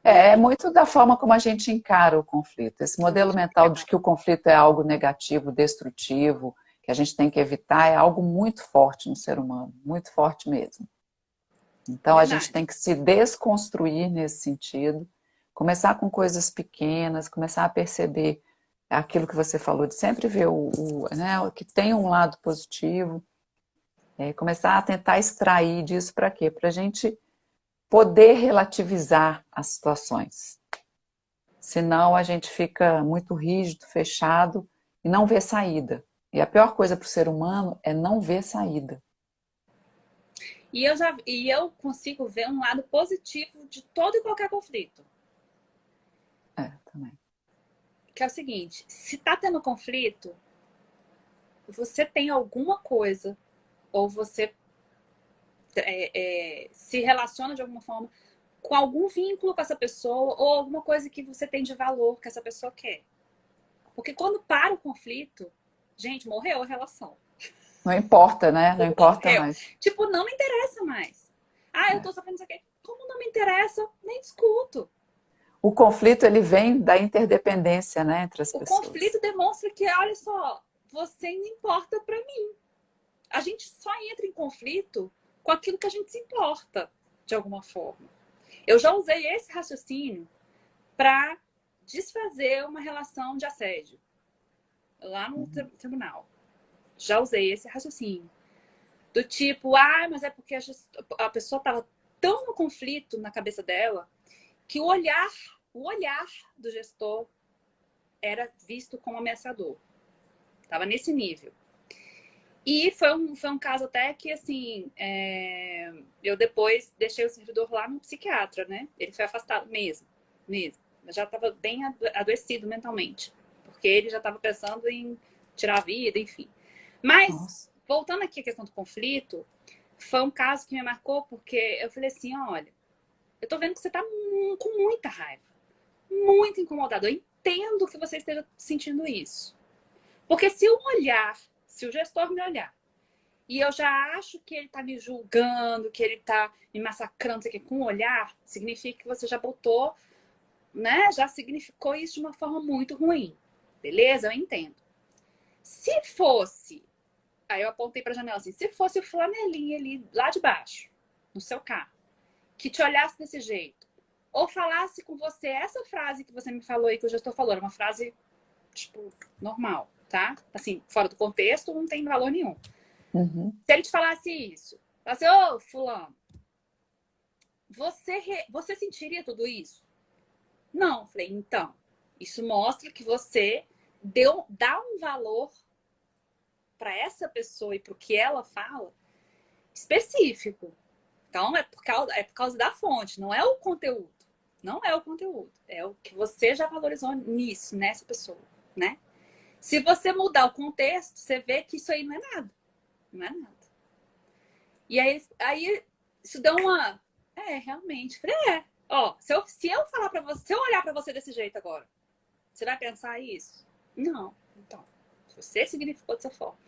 É muito da forma como a gente encara o conflito. Esse modelo mental de que o conflito é algo negativo, destrutivo, que a gente tem que evitar, é algo muito forte no ser humano, muito forte mesmo. Então a gente Verdade. tem que se desconstruir nesse sentido, começar com coisas pequenas, começar a perceber aquilo que você falou, de sempre ver né, o que tem um lado positivo, começar a tentar extrair disso para quê? Para a gente poder relativizar as situações. Senão a gente fica muito rígido, fechado e não vê saída. E a pior coisa para o ser humano é não ver saída. E eu consigo ver um lado positivo de todo e qualquer conflito. É, também. Que é o seguinte, se tá tendo conflito, você tem alguma coisa, ou você se relaciona de alguma forma com algum vínculo com essa pessoa, ou alguma coisa que você tem de valor que essa pessoa quer. Porque quando para o conflito, gente, morreu a relação. Não importa, né? Não importa Morreu. mais. Tipo, não me interessa mais. Ah, eu É. tô sofrendo isso aqui. Como não me interessa, nem discuto. O conflito ele vem da interdependência, né, entre as O pessoas. conflito demonstra que, olha só, você não importa pra mim. A gente só entra em conflito com aquilo que a gente se importa, de alguma forma. Eu já usei esse raciocínio para desfazer uma relação de assédio lá no Uhum. tribunal. Já usei esse raciocínio. Do tipo, ah, mas é porque a pessoa estava tão no conflito na cabeça dela que o olhar do gestor era visto como ameaçador. Tava nesse nível. E foi um caso até que, assim, eu depois deixei o servidor lá no psiquiatra, né? Ele foi afastado mesmo. Já estava bem adoecido mentalmente. Porque ele já estava pensando em tirar a vida, enfim. Mas, Nossa. voltando aqui à questão do conflito, foi um caso que me marcou porque eu falei assim, olha, eu tô vendo que você tá com muita raiva. Muito incomodado. Eu entendo que você esteja sentindo isso. Porque se o gestor me olhar, e eu já acho que ele tá me julgando, que ele tá me massacrando, não sei o quê, com o olhar, significa que você já botou, né? Já significou isso de uma forma muito ruim. Beleza? Eu entendo. Se fosse, aí eu apontei pra janela assim, se fosse o flanelinha ali lá de baixo, no seu carro, que te olhasse desse jeito, ou falasse com você essa frase que você me falou aí, que o gestor falou, era uma frase, tipo, normal, tá? Assim, fora do contexto, não tem valor nenhum. Uhum. Se ele te falasse isso, falasse, ô, fulano, você sentiria tudo isso? Não. Falei, então, isso mostra que você dá um valor para essa pessoa e para o que ela fala específico. Então, é por causa da fonte, não é o conteúdo. Não é o conteúdo. É o que você já valorizou nisso, nessa pessoa, né? Se você mudar o contexto, você vê que isso aí não é nada. Não é nada. E aí isso deu uma. Realmente. Falei, ó, se eu falar pra você, se eu olhar pra você desse jeito agora, você vai pensar isso? Não. Então, você significou dessa forma.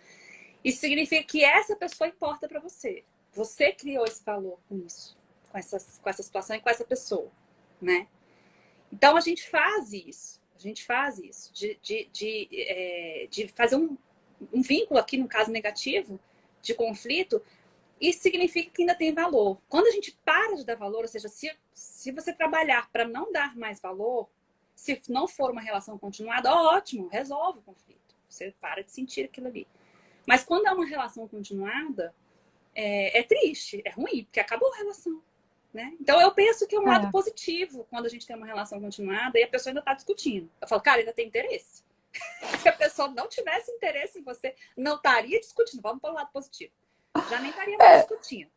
Isso significa que essa pessoa importa pra você. Você criou esse valor com isso, com essa situação e com essa pessoa, né? Então a gente faz isso. A gente faz isso. De fazer um vínculo aqui, no caso negativo, de conflito, isso significa que ainda tem valor. Quando a gente para de dar valor, ou seja, se você trabalhar para não dar mais valor, se não for uma relação continuada, ótimo, resolve o conflito. Você para de sentir aquilo ali. Mas quando é uma relação continuada, é triste, é ruim, porque acabou a relação. Né? Então eu penso que é um lado É. positivo quando a gente tem uma relação continuada e a pessoa ainda está discutindo. Eu falo, cara, ainda tem interesse. Se a pessoa não tivesse interesse em você, não estaria discutindo. Vamos para o lado positivo. Já nem estaria mais É, discutindo.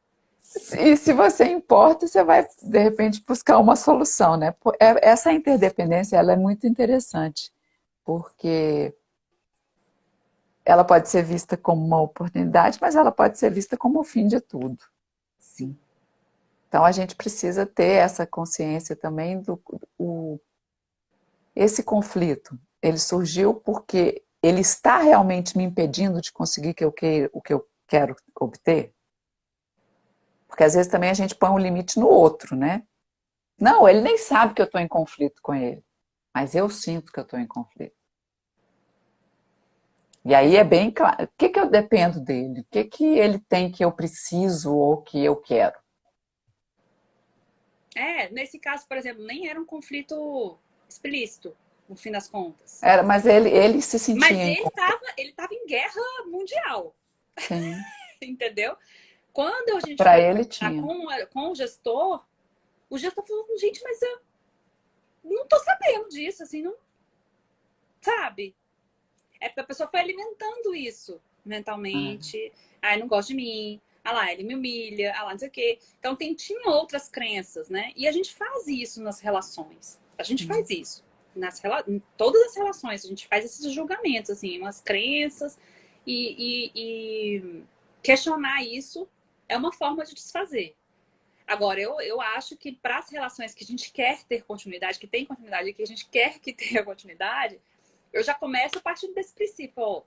e se você importa, você vai, de repente, buscar uma solução, né? Essa interdependência, ela é muito interessante, porque ela pode ser vista como uma oportunidade, mas ela pode ser vista como o fim de tudo. Sim. Então, a gente precisa ter essa consciência também esse conflito. Ele surgiu porque ele está realmente me impedindo de conseguir o que eu quero obter? Porque às vezes também a gente põe um limite no outro, né? Não, ele nem sabe que eu estou em conflito com ele, mas eu sinto que eu estou em conflito. E aí é bem claro, o que que eu dependo dele? O que que ele tem que eu preciso ou que eu quero? Nesse caso, por exemplo, nem era um conflito explícito, no fim das contas. Era, mas ele se sentia Mas em ele tava em guerra mundial, sim, entendeu? Quando a gente para foi ele conversar tinha. com o gestor falou, gente, mas eu não tô sabendo disso, assim, não sabe? É porque a pessoa foi alimentando isso Ah, mentalmente. Ah, não gosta de mim. Ah lá, ele me humilha. Ah lá, não sei o quê. Então tinha outras crenças, né? E a gente faz isso nas relações. A gente faz isso. Em todas as relações, a gente faz esses julgamentos, assim, umas crenças. E questionar isso é uma forma de desfazer. Agora, eu acho que para as relações que a gente quer ter continuidade, que tem continuidade e que a gente quer que tenha continuidade, eu já começo a partir desse princípio. Ó,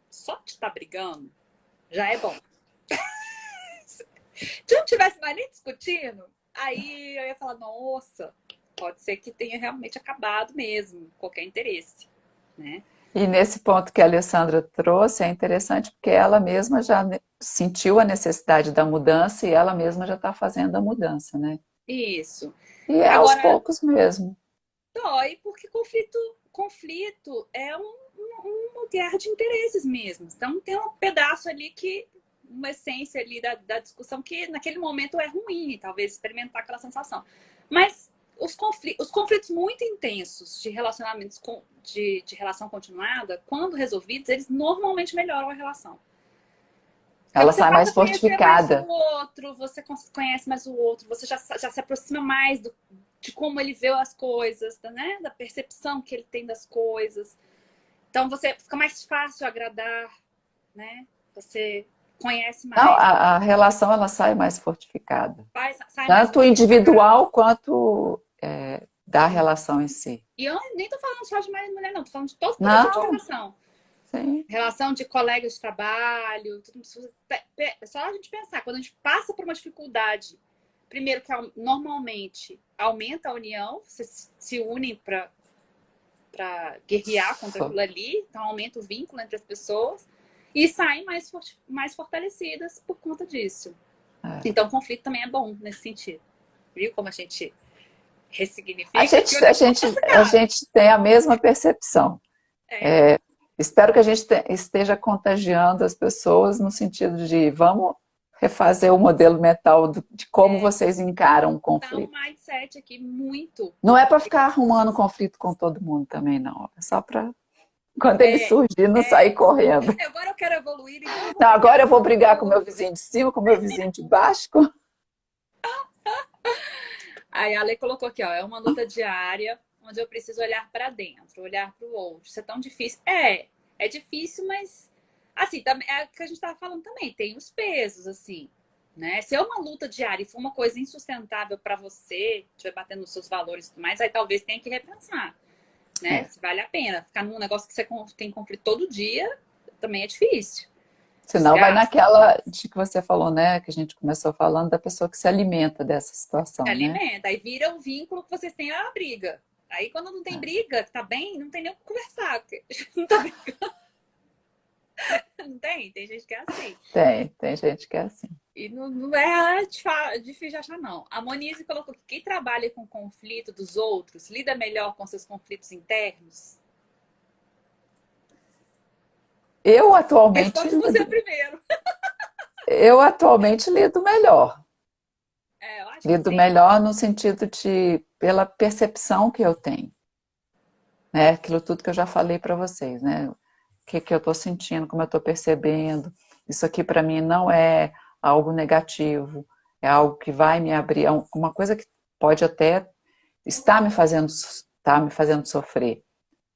só de estar brigando já é bom. Se não tivesse mais nem discutindo, aí eu ia falar, nossa, pode ser que tenha realmente acabado mesmo qualquer interesse, né? e nesse ponto que a Alessandra trouxe, é interessante porque ela mesma já sentiu a necessidade da mudança e ela mesma já está fazendo a mudança, né? Isso. E é aos Agora, poucos mesmo. dói porque conflito é uma guerra de interesses mesmo. Então tem um pedaço ali que uma essência ali da discussão que naquele momento é ruim, talvez experimentar aquela sensação. Mas os conflitos muito intensos de relacionamentos de relação continuada, quando resolvidos, eles normalmente melhoram a relação. Porque Ela você sai passa mais a conhecer mais o fortificada. outro, você conhece mais o outro, você já se aproxima mais de como ele vê as coisas, né? Da percepção que ele tem das coisas. Então você fica mais fácil agradar, né? Você conhece Não, mais, a relação ela sai mais fortificada. sai mais Tanto fortificado. individual quanto da relação em si. E eu nem tô falando só de marido e mulher, não, tô falando de todo tipo de Não, relação. sim. Relação de colegas de trabalho, tudo isso. É só a gente pensar, quando a gente passa por uma dificuldade, primeiro que normalmente aumenta a união, vocês se unem para guerrear contra aquilo ali, então aumenta o vínculo entre as pessoas e saem mais fortalecidas por conta disso. É. Então, conflito também é bom nesse sentido. Viu como a gente A ressignifica? Porque o gente, a negócio gente, é a grave. gente tem a mesma percepção. É, Espero que a gente esteja contagiando as pessoas no sentido de vamos refazer o modelo mental de como vocês encaram o tá um conflito. mindset aqui muito. Não é para ficar arrumando conflito com todo mundo também, não. É só para quando ele É, surgir não sair é, correndo. agora eu quero evoluir, então eu vou Não, brigar agora eu com vou brigar com o meu tudo. vizinho de cima, com o meu vizinho de baixo. Aí a Lei colocou aqui, ó, é uma luta diária onde eu preciso olhar para dentro, olhar para o outro. Isso é tão difícil. É difícil, mas assim, é o que a gente estava falando também, tem os pesos, assim, né? Se é uma luta diária e for uma coisa insustentável para você, estiver batendo nos seus valores e tudo mais, aí talvez tenha que repensar, né? É. Se vale a pena. Ficar num negócio que você tem conflito todo dia também é difícil. Senão vai Desgasta, naquela de que você falou, né? Que a gente começou falando da pessoa que se alimenta dessa situação, né? alimenta. Aí vira o vínculo que vocês têm a briga. Aí quando não tem briga, que tá bem, não tem nem o que conversar. Não tá bem, não tem? Tem gente que é assim. Tem gente que é assim. E não é difícil de achar, não. A Monize colocou que quem trabalha com conflito dos outros lida melhor com seus conflitos internos. Eu atualmente Responde você lido, primeiro. eu atualmente lido melhor. É, eu acho que Lido sim. melhor no sentido de pela percepção que eu tenho, né? Aquilo tudo que eu já falei para vocês, né? O que que eu estou sentindo, como eu estou percebendo. Isso aqui para mim não é algo negativo, é algo que vai me abrir, uma coisa que pode até estar me fazendo sofrer,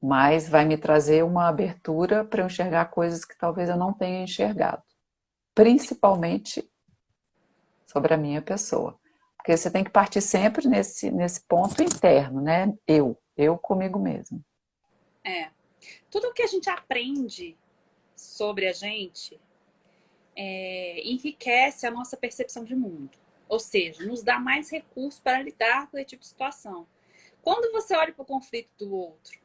mas vai me trazer uma abertura para eu enxergar coisas que talvez eu não tenha enxergado, principalmente sobre a minha pessoa. Porque você tem que partir sempre nesse ponto interno, né? Eu comigo mesmo. É. Tudo que a gente aprende sobre a gente enriquece a nossa percepção de mundo. Ou seja, nos dá mais recursos para lidar com esse tipo de situação. Quando você olha para o conflito do outro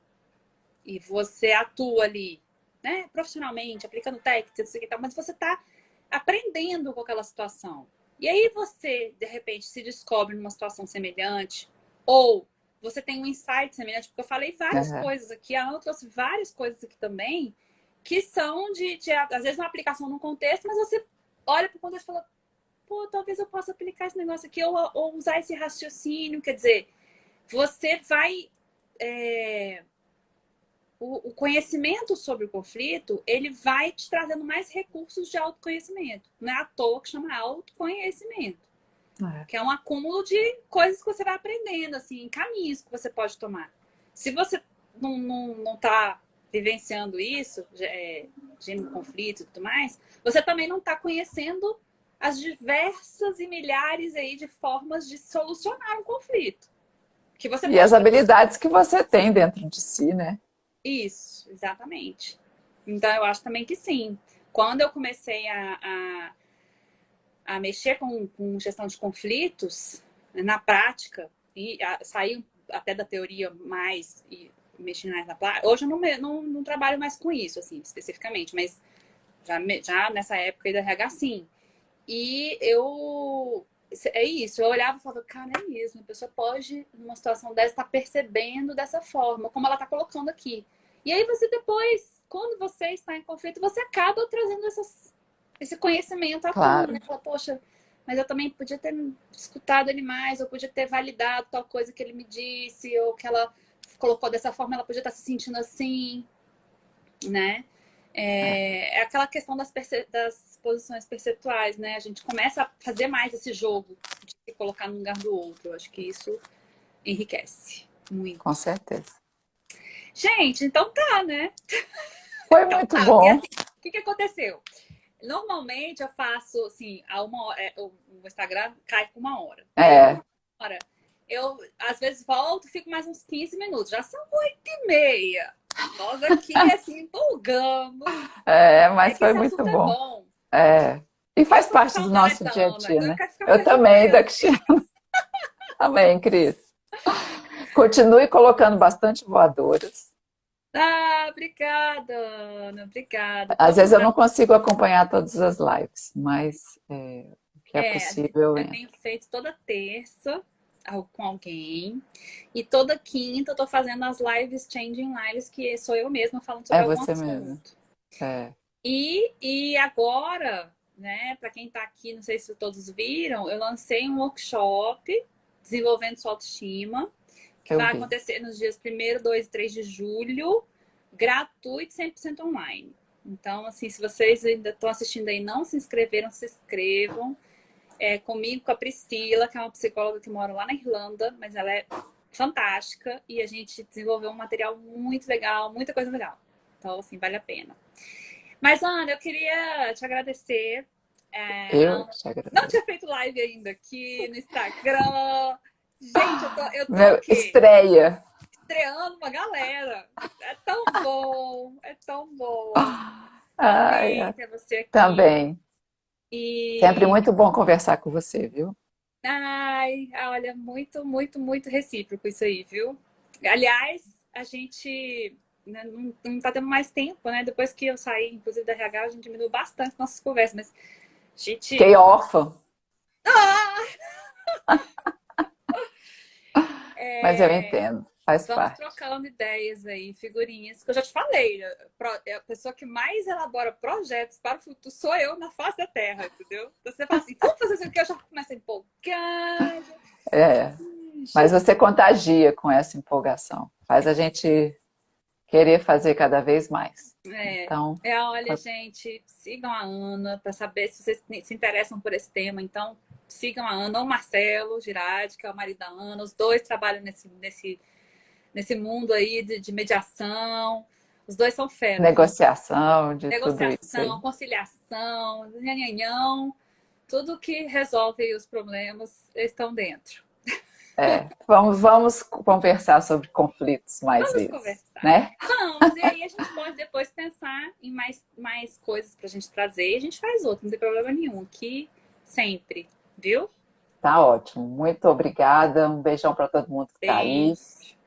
e você atua ali, né, profissionalmente, aplicando técnicas, mas você está aprendendo com aquela situação. E aí você, de repente, se descobre numa situação semelhante, ou você tem um insight semelhante, porque eu falei várias Uhum. coisas aqui, a Ana trouxe várias coisas aqui também, que são às vezes, uma aplicação num contexto, mas você olha para o contexto e fala, pô, talvez eu possa aplicar esse negócio aqui, ou usar esse raciocínio, quer dizer, você vai... o conhecimento sobre o conflito, ele vai te trazendo mais recursos de autoconhecimento. Não é à toa que chama autoconhecimento. É. Que é um acúmulo de coisas que você vai aprendendo, assim, caminhos que você pode tomar. Se você não tá vivenciando isso, gênero conflito e tudo mais, você também não está conhecendo as diversas e milhares aí de formas de solucionar um conflito. Que você E as pode ter. habilidades que você tem dentro de si, né? Isso, exatamente. Então, eu acho também que sim. Quando eu comecei a mexer com gestão de conflitos, na prática, e sair até da teoria mais e mexer mais na prática. Hoje eu não trabalho mais com isso, assim, especificamente, mas já nessa época da RH, sim. E eu... É isso, eu olhava e falava, cara, é mesmo, a pessoa pode, numa situação dessa, estar percebendo dessa forma, como ela está colocando aqui. E aí você depois, quando você está em conflito, você acaba trazendo esse conhecimento à tona, né? Claro. Fala, poxa, mas eu também podia ter escutado ele mais, eu podia ter validado tal coisa que ele me disse, ou que ela colocou dessa forma, ela podia estar se sentindo assim, né? É. É aquela questão das posições percentuais, né? A gente começa a fazer mais esse jogo de se colocar no lugar do outro. Eu acho que isso enriquece Com muito. certeza. Gente, então tá, né? Foi Então muito tá, porque bom. assim, o que aconteceu? Normalmente eu faço assim, a uma hora, o Instagram cai com uma hora. Aí com É, uma hora, eu às vezes volto, fico mais uns 15 minutos. Já são 8h30. Nós aqui assim empolgamos. É mas que foi esse muito assunto é bom. bom. É. E Eu faz tô com parte do saudade nosso da dia a Ana. dia, Então eu né? quero ficar Eu perto também, dela. da Cristina, também, Cris. Continue colocando bastante voadoras. Ah, obrigada, Ana. Obrigada. Às Vamos vezes eu lá. não consigo acompanhar todas as lives, mas o que é possível eu Eu tenho entro. feito toda terça com alguém. E toda quinta eu tô fazendo as lives, Changing Lives, que sou eu mesma falando sobre É algum você mesmo. assunto. É, E agora, né, para quem tá aqui, não sei se todos viram, eu lancei um workshop desenvolvendo sua autoestima, que eu vai vi. acontecer nos dias 1º, 2 e 3 de julho, gratuito, 100% online. Então, assim, se vocês ainda estão assistindo aí e não se inscreveram, se inscrevam. É comigo, com a Priscila, que é uma psicóloga que mora lá na Irlanda, mas ela é fantástica e a gente desenvolveu um material muito legal, muita coisa legal. Então, assim, vale a pena. Mas, Ana, eu queria te agradecer. Eu A te não tinha agradeço. feito live ainda aqui no Instagram. Gente, eu tô o Meu, quê? estreia. Estreando uma galera. É tão bom, é tão bom. Ai, Amei ter você aqui. também. Sempre E, muito bom conversar com você, viu? ai, olha, muito, muito, muito recíproco isso aí, viu? Aliás, a gente, né, não tá tendo mais tempo, né? Depois que eu saí, inclusive, da RH, a gente diminuiu bastante nossas conversas, mas a gente... Fiquei órfã, Ah! mas eu É, entendo, faz vamos parte. trocando ideias aí, figurinhas, que eu já te falei, né? A pessoa que mais elabora projetos para o futuro sou eu na face da Terra, entendeu? Então você fala assim, vamos fazer isso aqui, eu já começo a empolgar. É, mas Gente, você contagia com essa empolgação, faz a gente querer fazer cada vez mais. Então, olha, gente, sigam a Ana para saber se vocês se interessam por esse tema. Então, sigam a Ana ou o Marcelo Girardi, que é o marido da Ana. Os dois trabalham nesse mundo aí de mediação. Os dois são fera, viu? negociação de tudo isso aí. Negociação, conciliação, nhanhanhão, tudo que resolve os problemas estão dentro. Vamos conversar sobre conflitos mais Vamos vezes, conversar. né? Vamos, e aí a gente pode depois pensar em mais coisas pra gente trazer e a gente faz outro, não tem problema nenhum. Aqui, sempre, viu? Tá ótimo. Muito obrigada. Um beijão para todo mundo que está aí. Beijo.